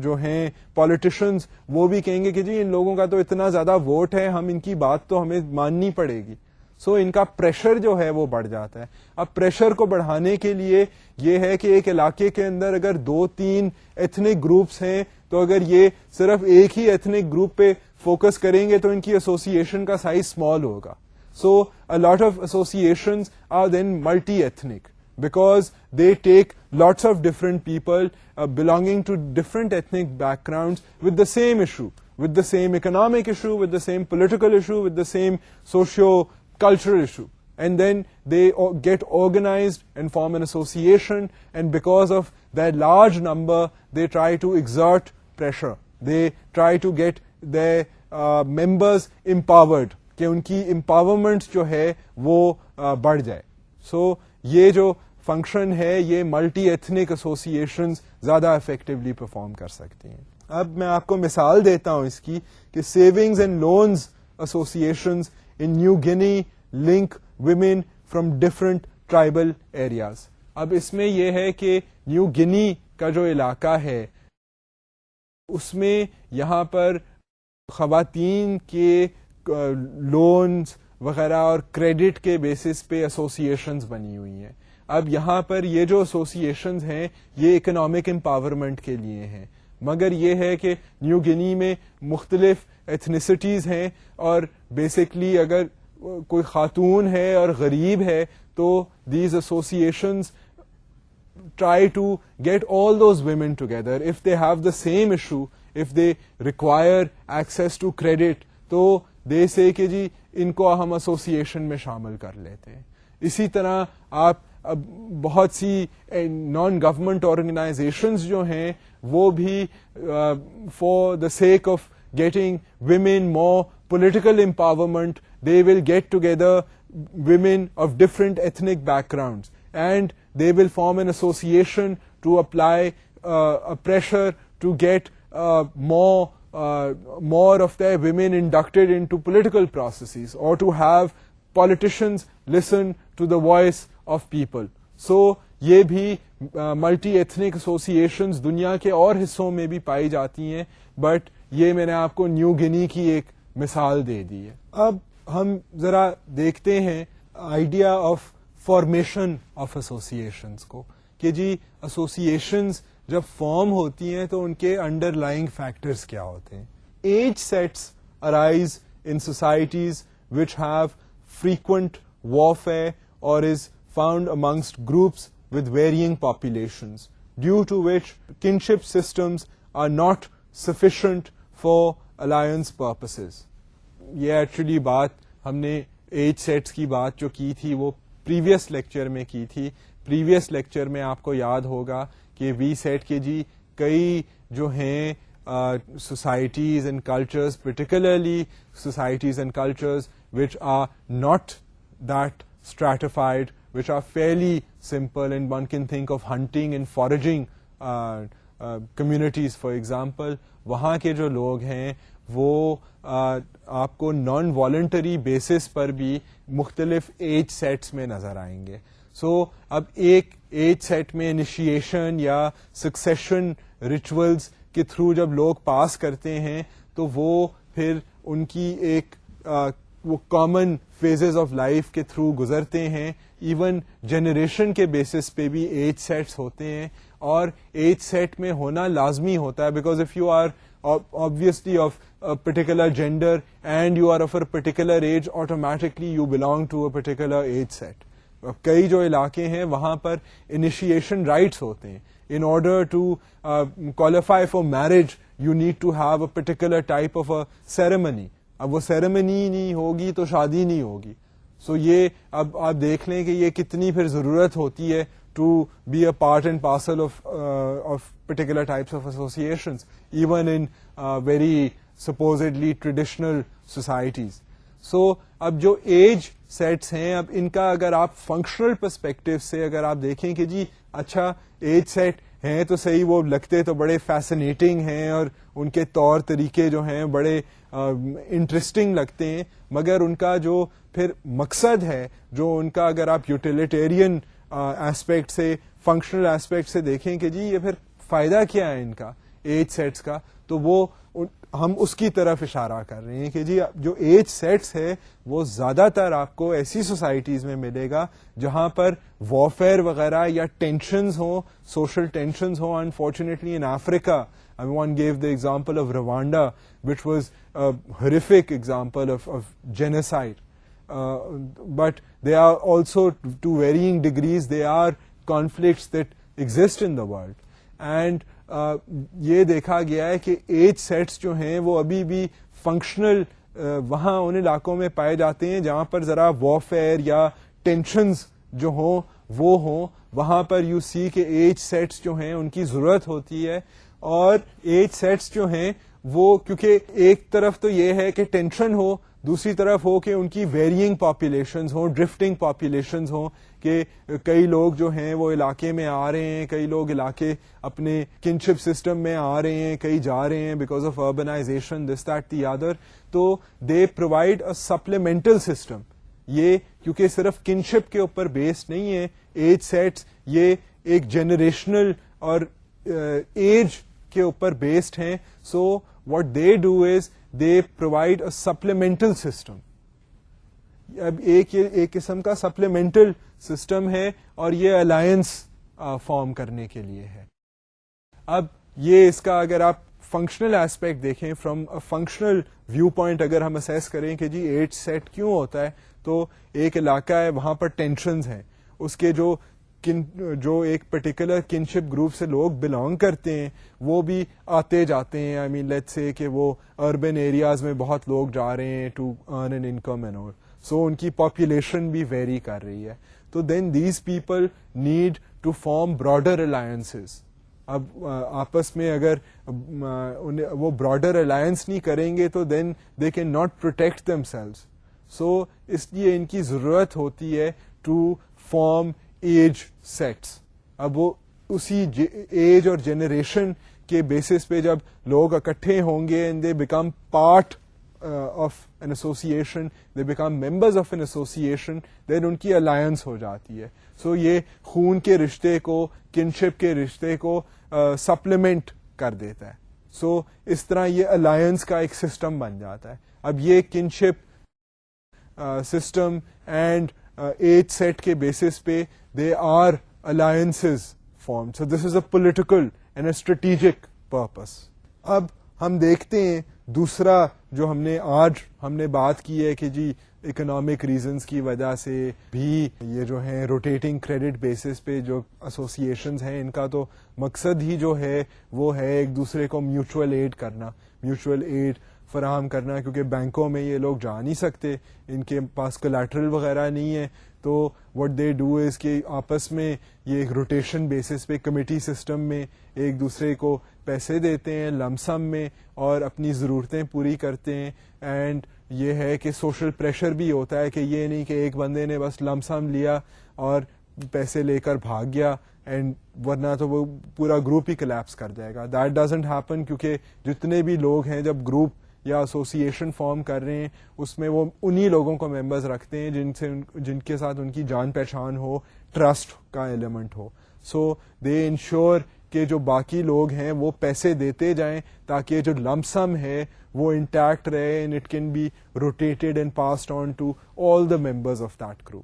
جو ہیں پولیٹیشنز وہ بھی کہیں گے کہ جی ان لوگوں کا تو اتنا زیادہ ووٹ ہے, ہم ان کی بات تو ہمیں ماننی پڑے گی. سو ان کا پریشر جو ہے وہ بڑھ جاتا ہے. اب پریشر کو بڑھانے کے لیے یہ ہے کہ ایک علاقے کے اندر اگر 2-3 ایتھنک گروپس ہیں تو اگر یہ صرف ایک ہی ایتھنک گروپ پہ فوکس کریں گے تو ان کی ایسوسی ایشن کا سائز اسمال ہوگا. سو a lot of associations are then multi-ethnic because they take lots of different people belonging to different ethnic backgrounds with the same issue, with the same economic issue, with the same political issue, with the same socio-cultural issue. And then they get organized and form an association, and because of that large number, they try to exert pressure. They try to get their members empowered, کہ ان کی empowerment جو ہے وہ بڑھ جائے. سو یہ جو function ہے یہ ملٹی ایتھنک ایسوسیشنز زیادہ افیکٹولی پرفارم کر سکتی ہیں. اب میں آپ کو مثال دیتا ہوں اس کی کہ savings and loans associations in new گینی link women from different tribal areas. اب اس میں یہ ہے کہ نیو گینی کا جو علاقہ ہے اس میں یہاں پر خواتین کے لونز وغیرہ اور کریڈٹ کے بیسس پہ ایسوسیشنز بنی ہوئی ہیں. اب یہاں پر یہ جو ایسوسیشنز ہیں یہ اکنامک امپاورمنٹ کے لیے ہیں, مگر یہ ہے کہ نیو گینی میں مختلف ایتھنیسٹیز ہیں اور بیسکلی اگر کوئی خاتون ہے اور غریب ہے تو these associations try to get all those women together. If they have the same issue, if they require access to credit, تو دے سے کہ جی ان کو ہم ایسوسیشن میں شامل کر لیتے ہیں. اسی طرح آپ بہت سی نان گورنمنٹ آرگنائزیشنز جو ہیں وہ بھی for the sake of getting women more political empowerment they will get together women of different ethnic backgrounds and they will form an association to apply a pressure to get more of their women inducted into political processes or to have politicians listen to the voice of people. So یہ بھی multi ethnic associations دنیا کے اور حصوں میں بھی پائی جاتی ہیں, بٹ یہ میں نے آپ کو نیو گینی کی ایک مثال دے دی ہے. اب ہم ذرا دیکھتے ہیں idea of formation of associations کو کہ جی ایسوسیشنز جب فارم ہوتی ہیں تو ان کے انڈر لائنگ فیکٹرز کیا ہوتے ہیں. Age sets arise in societies which have frequent warfare اور is found amongst groups with varying populations, due to which kinship systems are not sufficient for alliance purposes. یہ actually بات ہم نے age seats کی بات جو کی تھی وہ پریویس لیکچر میں کی تھی. پریویس لیکچر میں آپ کو یاد ہوگا کہ وی سیٹ کے جی کئی جو ہیں societies and cultures, particularly societies and cultures which are not that stratified, which are fairly simple, and one can think of hunting and foraging communities, for example. وہاں کے جو لوگ ہیں وہ آپ کو نان والنٹری بیسس پر بھی مختلف ایج سیٹس میں نظر آئیں گے. سو اب ایک ایج سیٹ میں انیشیشن یا سکسیشن ریچولز کے تھرو جب لوگ پاس کرتے ہیں تو وہ پھر ان کی ایک وہ کامن فیزز آف لائف کے تھرو گزرتے ہیں. ایون جنریشن کے بیسس پہ بھی ایج سیٹس ہوتے ہیں, اور ایج سیٹ میں ہونا لازمی ہوتا ہے because if you are obviously of a particular gender and you are of a particular age, automatically you belong to a particular age set. کئی جو علاقے ہیں وہاں پر initiation rights ہوتے ہیں. In order to qualify for marriage you need to have a particular type of a ceremony. اب وہ ceremony نہیں ہوگی تو شادی نہیں ہوگی. سو یہ اب آپ دیکھ لیں کہ یہ کتنی پھر ضرورت ہوتی ہے to be a part and parcel of particular types of associations, even in very supposedly traditional societies. So اب جو ایج سیٹس ہیں, اب ان کا اگر آپ فنکشنل پرسپیکٹو سے اگر آپ دیکھیں کہ جی اچھا ایج سیٹ ہیں تو صحیح, وہ لگتے تو بڑے فیسنیٹنگ ہیں اور ان کے طور طریقے جو ہیں بڑے انٹرسٹنگ لگتے ہیں, مگر ان کا جو پھر مقصد ہے, جو ان کا اگر آپ یوٹیلیٹیرین ایسپیکٹ سے, فنکشنل ایسپیکٹ سے دیکھیں کہ جی یہ پھر فائدہ کیا ہے ان کا ایج سیٹس کا, تو وہ ہم اس کی طرف اشارہ کر رہے ہیں کہ جی جو ایج سیٹس ہے وہ زیادہ تر آپ کو ایسی سوسائٹیز میں ملے گا جہاں پر وارفیئر وغیرہ یا ٹینشنز ہوں, سوشل ٹینشنز ہوں. Unfortunately in Africa, one gave the example of Rwanda, which was a horrific example of genocide. But they are also, to varying degrees, they are conflicts that exist in the world. And یہ دیکھا گیا ہے کہ age seats جو ہیں وہ ابھی بھی فنکشنل وہاں ان علاقوں میں پائے جاتے ہیں جہاں پر ذرا وارفیئر یا ٹینشنز جو ہوں وہ ہوں, وہاں پر یو سی کہ ایج سیٹس جو ہیں ان کی ضرورت ہوتی ہے. اور ایج سیٹس جو ہیں وہ کیونکہ ایک طرف تو یہ ہے کہ ٹینشن ہو, دوسری طرف ہو کہ ان کی ویریئنگ پاپولیشنز ہوں, ڈرفٹنگ پاپولیشنز ہوں, کہ کئی لوگ جو ہیں وہ علاقے میں آ رہے ہیں, کئی لوگ علاقے اپنے کنشپ سسٹم میں آ رہے ہیں, کئی جا رہے ہیں because of urbanization, this that the other. تو they provide a supplemental system. یہ کیونکہ صرف کنشپ کے اوپر بیسڈ نہیں ہے ایج سیٹس, یہ ایک جنریشنل اور ایج کے اوپر بیسڈ ہیں. So what they do is they provide a supplemental system. اب ایک قسم کا سپلیمنٹل سسٹم ہے اور یہ الائنس فارم کرنے کے لیے ہے. اب یہ اس کا اگر آپ فنکشنل ایسپیکٹ دیکھیں, فرام فنکشنل ویو پوائنٹ اگر ہم اسیس کریں کہ جی ایج سیٹ کیوں ہوتا ہے, تو ایک علاقہ ہے وہاں پر ٹینشنز ہیں, اس کے جو ایک پرٹیکولر کنشپ گروپ سے لوگ بلانگ کرتے ہیں وہ بھی آتے جاتے ہیں. آئی مین لیٹس سے کہ وہ اربن ایریاز میں بہت لوگ جا رہے ہیں to earn an income and all, so ان کی پاپولیشن بھی ویری کر رہی ہے. تو then these people need to form broader alliances. اب آپس میں اگر وہ براڈر الائنس نہیں کریں گے تو then they cannot protect themselves. So اس لیے ان کی ضرورت ہوتی ہے ٹو فارم ایج سیٹس. اب وہ اسی ایج اور جنریشن کے بیسس پہ جب لوگ اکٹھے ہوں گے and they become part of an association, they become members of an association, then ان کی الائنس ہو جاتی ہے. سو یہ خون کے رشتے کو, کنشپ کے رشتے کو سپلیمنٹ کر دیتا ہے. سو اس طرح یہ الائنس کا ایک سسٹم بن جاتا ہے. اب یہ kinship system and age set کے بیسس پہ they are alliances formed. So this is a political and a strategic purpose. اب ہم دیکھتے ہیں دوسرا جو ہم نے بات کی ہے کہ جی اکنامک ریزنز کی وجہ سے بھی یہ جو ہیں روٹیٹنگ کریڈٹ بیسس پہ جو ایسوسیشنز ہیں ان کا تو مقصد ہی جو ہے وہ ہے ایک دوسرے کو میوچل ایڈ فراہم کرنا, کیونکہ بینکوں میں یہ لوگ جا نہیں سکتے, ان کے پاس کولیٹرل وغیرہ نہیں ہے. تو وٹ دے ڈو از کہ آپس میں یہ ایک روٹیشن بیسس پہ کمیٹی سسٹم میں ایک دوسرے کو پیسے دیتے ہیں لمسم میں اور اپنی ضرورتیں پوری کرتے ہیں. اینڈ یہ ہے کہ سوشل پریشر بھی ہوتا ہے کہ یہ نہیں کہ ایک بندے نے بس لمسم لیا اور پیسے لے کر بھاگ گیا اینڈ ورنہ تو وہ پورا گروپ ہی کلیپس کر جائے گا. دیٹ ڈزنٹ ہیپن, کیونکہ جتنے بھی لوگ ہیں جب گروپ یا ایسوسیشن فارم کر رہے ہیں اس میں وہ انہی لوگوں کو ممبرز رکھتے ہیں جن کے ساتھ ان کی جان پہچان ہو, ٹرسٹ کا element who. So they ensure کہ جو باقی لوگ ہیں وہ پیسے دیتے جائیں تاکہ جو لمسم ہے وہ انٹیکٹ رہے and it can be rotated and passed on to all the members of that group.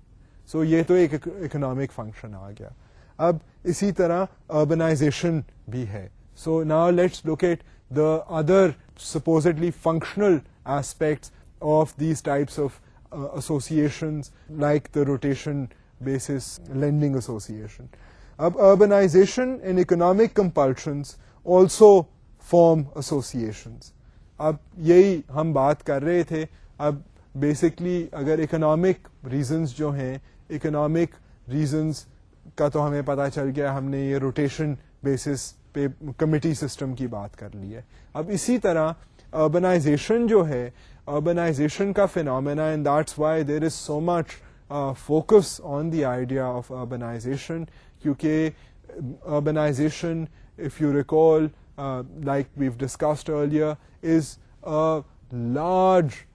So یہ تو ایک اکنامک فنکشن آ گیا. اب اسی طرح اربنائزیشن بھی ہے. So now let's look at the other supposedly functional aspects of these types of associations like the rotation basis lending association. Urbanization and economic compulsions also form associations. اب یہی ہم بات کر رہے تھے. اب بیسکلی اگر اکنامک ریزنز جو ہیں, اکنامک ریزنز کا تو ہمیں پتہ چل گیا, ہم نے یہ روٹیشن بیسس پہ کمیٹی سسٹم کی بات کر لی ہے. اب اسی طرح اربنائزیشن جو ہے, اربنائزیشن کا phenomena, and that's why there is so much focus on the idea of urbanization, کیونکہ urbanization, if you recall, like we've discussed earlier, is a large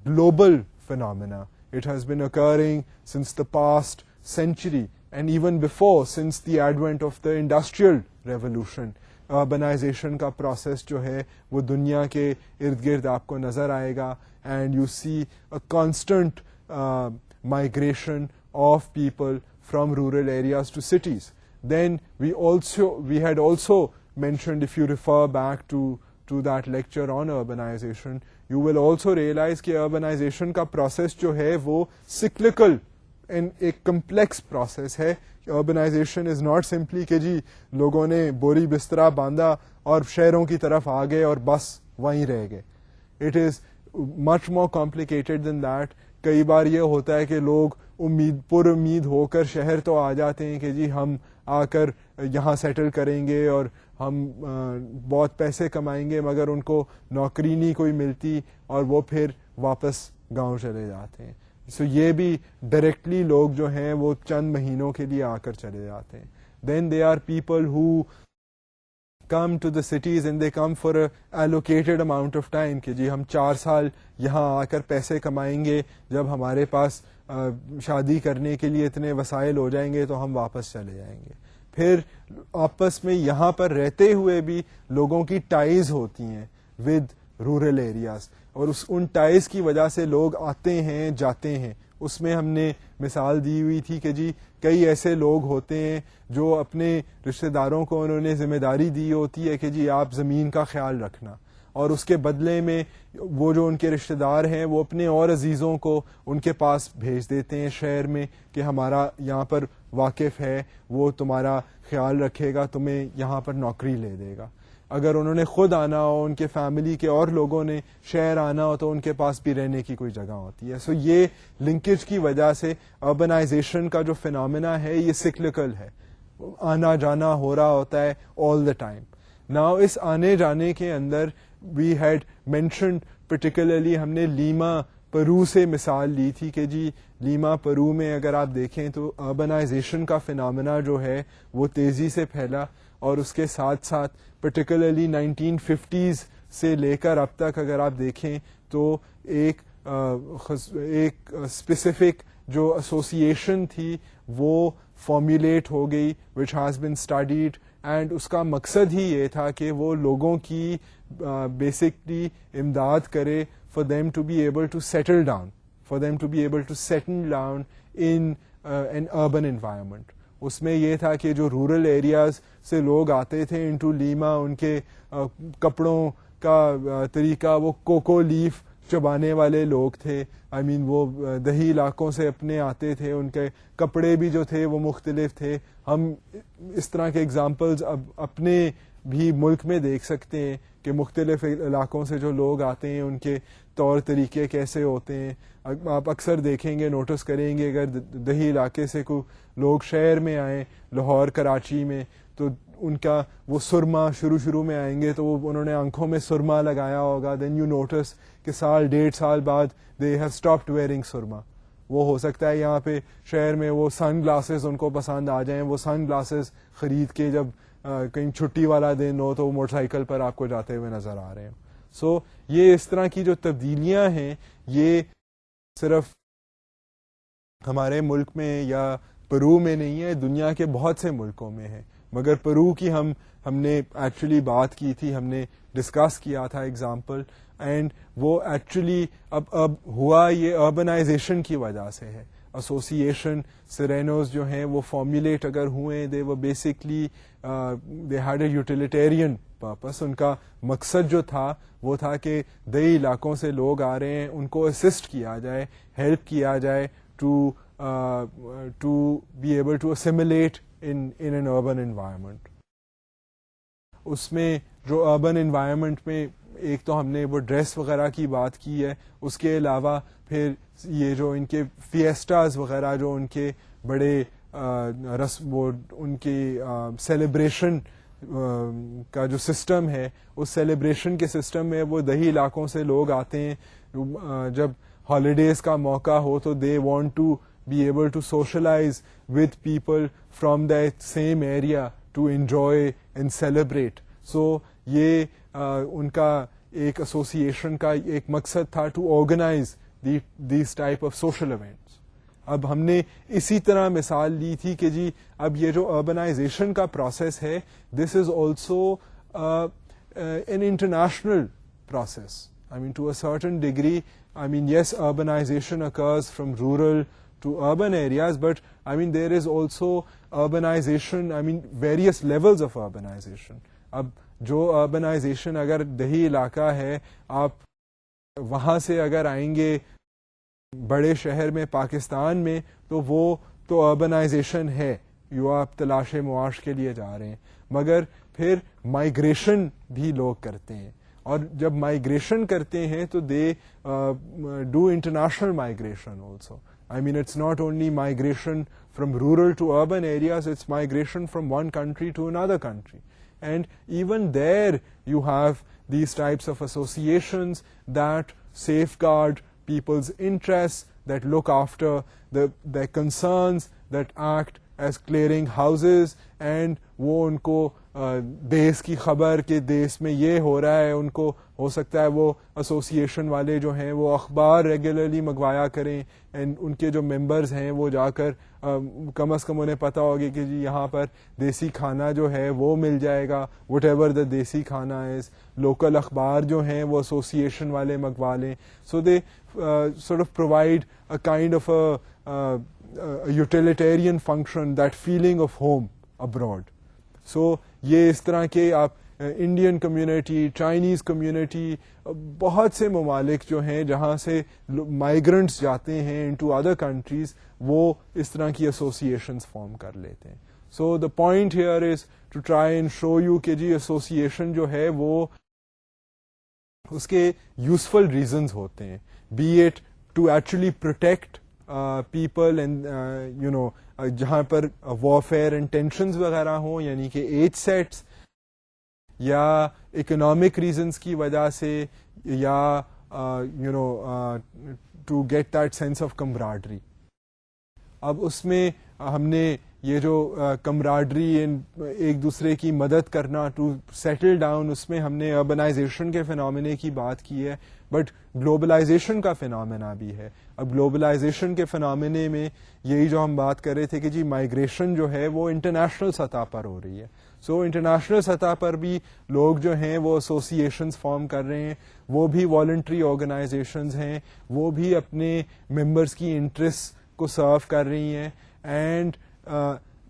global phenomena. It has been occurring since the past century, and even before, since the advent of the Industrial Revolution. Urbanization کا process جو ہے وہ دنیا کے ارد گرد آپ کو نظر آئے گا, and you see a constant migration of people from rural areas to cities. Then we had also mentioned, if you refer back to that lecture on urbanization, you will also realize کہ urbanization کا process جو ہے وہ cyclical and ایک complex process ہے. Urbanization is not simply کہ جی لوگوں نے بوری بسترا باندھا اور شہروں کی طرف آ گئے اور بس وہیں رہ گئے. It is much more complicated than that. کئی بار یہ ہوتا ہے کہ لوگ پر امید ہو کر شہر تو آ جاتے ہیں کہ جی ہم آ کر یہاں سیٹل کریں گے اور ہم بہت پیسے کمائیں گے, مگر ان کو نوکری نہیں کوئی ملتی اور وہ پھر واپس گاؤں چلے جاتے ہیں. سو یہ بھی ڈائریکٹلی لوگ جو ہیں وہ چند مہینوں کے لیے آ کر چلے جاتے ہیں. Then they are people who come to the cities and they come for a allocated amount of time کہ جی ہم 4 سال یہاں آ کر پیسے کمائیں گے, جب ہمارے پاس شادی کرنے کے لیے اتنے وسائل ہو جائیں گے تو ہم واپس چلے جائیں گے. پھر آپس میں یہاں پر رہتے ہوئے بھی لوگوں کی ٹائز ہوتی ہیں ود رورل ایریاز, اور ان ٹائز کی وجہ سے لوگ آتے ہیں جاتے ہیں. اس میں ہم نے مثال دی ہوئی تھی کہ جی کئی ایسے لوگ ہوتے ہیں جو اپنے رشتہ داروں کو انہوں نے ذمہ داری دی ہوتی ہے کہ جی آپ زمین کا خیال رکھنا, اور اس کے بدلے میں وہ جو ان کے رشتہ دار ہیں وہ اپنے اور عزیزوں کو ان کے پاس بھیج دیتے ہیں شہر میں کہ ہمارا یہاں پر واقف ہے, وہ تمہارا خیال رکھے گا, تمہیں یہاں پر نوکری لے دے گا. اگر انہوں نے خود آنا ہو, ان کے فیملی کے اور لوگوں نے شہر آنا ہو, تو ان کے پاس بھی رہنے کی کوئی جگہ ہوتی ہے. سو یہ لنکیج کی وجہ سے اربنائزیشن کا جو فینومینا ہے یہ سکلکل ہے, آنا جانا ہو رہا ہوتا ہے آل دا ٹائم. ناؤ اس آنے جانے کے اندر وی ہیڈ مینشنڈ پرٹیکولرلی, ہم نے لیما پرو سے مثال لی تھی کہ جی لیما پرو میں اگر آپ دیکھیں تو اربنائزیشن کا فینومینا جو ہے وہ تیزی سے پھیلا, اور اس کے ساتھ ساتھ پرٹیکولرلی 1950s سے لے کر اب تک اگر آپ دیکھیں تو ایک اسپیسیفک جو ایسوسیشن تھی وہ فارمولیٹ ہو گئی which has been studied, and اس کا مقصد ہی یہ تھا کہ وہ لوگوں کی بیسکلی امداد کرے for them to be able to settle down, for them to be able to settle down in an urban environment. اس میں یہ تھا کہ جو رورل ایریاز سے لوگ آتے تھے انٹو لیما, ان کے کپڑوں کا طریقہ وہ کوکو لیف چبانے والے لوگ تھے. آئی مین وہ دیہی علاقوں سے اپنے آتے تھے, ان کے کپڑے بھی جو تھے وہ مختلف تھے. ہم اس طرح کے اگزامپلز اب اپنے بھی ملک میں دیکھ سکتے ہیں کہ مختلف علاقوں سے جو لوگ آتے ہیں ان کے طور طریقے کیسے ہوتے ہیں. آپ اکثر دیکھیں گے, نوٹس کریں گے, اگر دیہی علاقے سے کوئی لوگ شہر میں آئیں, لاہور کراچی میں, تو ان کا وہ سرما شروع میں آئیں گے تو وہ انہوں نے آنکھوں میں سرما لگایا ہوگا. دین یو نوٹس کہ 1.5 سال بعد دے ہیو اسٹاپڈ ویئرنگ سرما. وہ ہو سکتا ہے یہاں پہ شہر میں وہ سن گلاسز ان کو پسند آ جائیں, وہ سن گلاسز خرید کے جب کہیں چھٹی والا دن ہو تو وہ موٹر سائیکل پر آپ کو جاتے ہوئے نظر آ رہے ہیں. سو یہ اس طرح کی جو تبدیلیاں ہیں یہ صرف ہمارے ملک میں یا پرو میں نہیں ہے, دنیا کے بہت سے ملکوں میں ہے. مگر پرو کی ہم نے ایکچولی بات کی تھی, ہم نے ڈسکس کیا تھا ایگزامپل, اینڈ وہ ایکچولی اب ہوا یہ اربنائزیشن کی وجہ سے ہے. ایسوسیشن سرینوز جو ہیں وہ فارمولیٹ اگر ہوئے, دے وہ basically they had a utilitarian purpose. ان کا مقصد جو تھا وہ تھا کہ دیہی علاقوں سے لوگ آ رہے ہیں, ان کو اسسٹ کیا جائے, ہیلپ کیا جائے to be able to assimilate in an urban environment. اس میں جو اربن انوائرمنٹ میں ایک تو ہم نے وہ ڈریس وغیرہ کی بات کی ہے, اس کے علاوہ پھر یہ جو ان کے فیسٹاز وغیرہ جو ان کے بڑے رسم وہ ان کی سیلیبریشن کا جو سسٹم ہے, اس سیلیبریشن کے سسٹم میں وہ دیہی علاقوں سے لوگ آتے ہیں, جب ہالیڈیز کا موقع ہو تو they want to be able to socialize with people from that same area to enjoy and celebrate. So یہ ان کا ایک ایسوسیشن کا ایک مقصد تھا to organize these type of social events. اب ہم نے اسی طرح مثال لی تھی کہ جی اب یہ جو اربنائزیشن کا پروسیس ہے this is also an international process. I mean, to a certain degree, I mean, yes, urbanization occurs from rural to urban areas, but I mean, there is also urbanization, I mean, various levels of urbanization. اب جو urbanization اگر دیہی علاقہ ہے, آپ وہاں سے اگر آئیں گے بڑے شہر میں پاکستان میں, تو وہ تو urbanization ہے, جو آپ تلاش معاش کے لیے جا رہے ہیں. مگر پھر مائگریشن بھی لوگ کرتے ہیں, اور جب مائگریشن کرتے ہیں تو they do international migration also. I mean it's not only migration from rural to urban areas, it's migration from one country to another country. And even there you have these types of associations that safeguard people's interests, that look after their concerns, that act as clearing houses, and وہ ان کو دیس کی خبر کہ دیس میں یہ ہو رہا ہے, ان کو ہو سکتا ہے وہ ایسوسیشن والے جو ہیں وہ اخبار ریگولرلی منگوایا کریں, اینڈ ان کے جو ممبرز ہیں وہ جا کر کم از کم انہیں پتہ ہوگی کہ جی یہاں پر دیسی کھانا جو ہے وہ مل جائے گا, وٹ ایور دا دیسی کھانا از. لوکل اخبار جو ہیں وہ ایسوسیشن والے منگوا لیں. سو دے sort of provide a kind of a utilitarian function, that feeling of home abroad. So یہ اس طرح کے آپ انڈین کمیونٹی, چائنیز کمیونٹی, بہت سے ممالک جو ہیں جہاں سے مائیگرنٹس جاتے ہیں انٹو ادر کنٹریز, وہ اس طرح کی ایسوسیشنز فارم کر لیتے ہیں. So the point here is to try and show you کہ جی ایسوسیشن جو ہے وہ اس کے یوزفل ریزنز ہوتے ہیں, be it to actually protect people and you know جہاں پر warfare and tensions وغیرہ ہوں, یعنی کہ ایج سیٹس, یا اکنامک ریزنس کی وجہ سے, یا you know to get that sense of camaraderie. اب اس میں ہم نے یہ جو کمراڈری ایک دوسرے کی مدد کرنا ٹو سیٹل ڈاؤن, اس میں ہم نے اربنائزیشن کے فینومینا کی بات کی ہے, بٹ گلوبلائزیشن کا فینومینا بھی ہے. اب گلوبلائزیشن کے فینومینے میں یہی جو ہم بات کر رہے تھے کہ جی مائگریشن جو ہے وہ انٹرنیشنل سطح پر ہو رہی ہے. سو انٹرنیشنل سطح پر بھی لوگ جو ہیں وہ ایسوسیشنز فارم کر رہے ہیں, وہ بھی والنٹری آرگنائزیشنز ہیں, وہ بھی اپنے ممبرس کی انٹرسٹ کو سرو کر رہی ہیں. And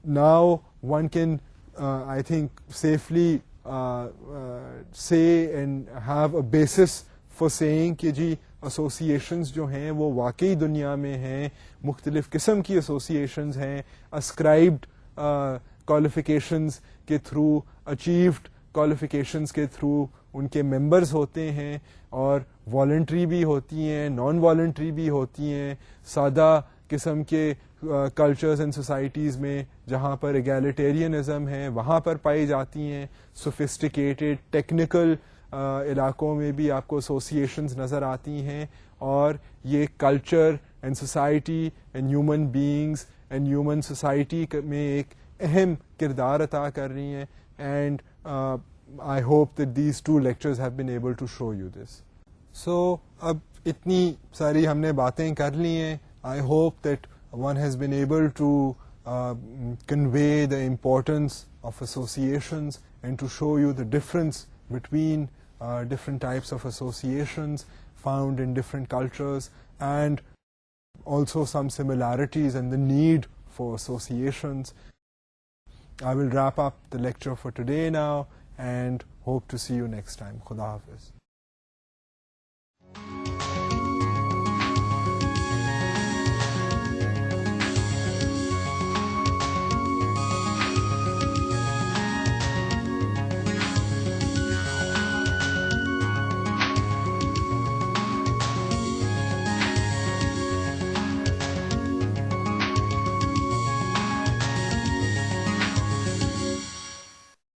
now one can I think safely say and have a basis for saying کہ جی ایسوسیشنز جو ہیں وہ واقعی دنیا میں ہیں, مختلف قسم کی ایسوسیشنز ہیں, ascribed qualifications کے تھرو, achieved qualifications کے تھرو ان کے ممبرز ہوتے ہیں, اور والنٹری بھی ہوتی ہیں, نان والنٹری بھی ہوتی ہیں, سادہ قسم کے کلچرز اینڈ سوسائٹیز میں جہاں پر ایگیلیٹیرینزم ہے وہاں پر پائی جاتی ہیں. سوفسٹیکیٹڈ ٹیکنیکل علاقوں میں بھی آپ کو ایسوسیشنز نظر آتی ہیں, اور یہ culture and society and human beings and human society میں ایک اہم کردار ادا کر رہی ہیں. And I hope that these two lectures have been able to show you this. So اب اتنی ساری ہم نے باتیں کر لی ہیں. I hope that one has been able to convey the importance of associations and to show you the difference between different types of associations found in different cultures, and also some similarities and the need for associations. I will wrap up the lecture for today now and hope to see you next time. Khuda Hafiz.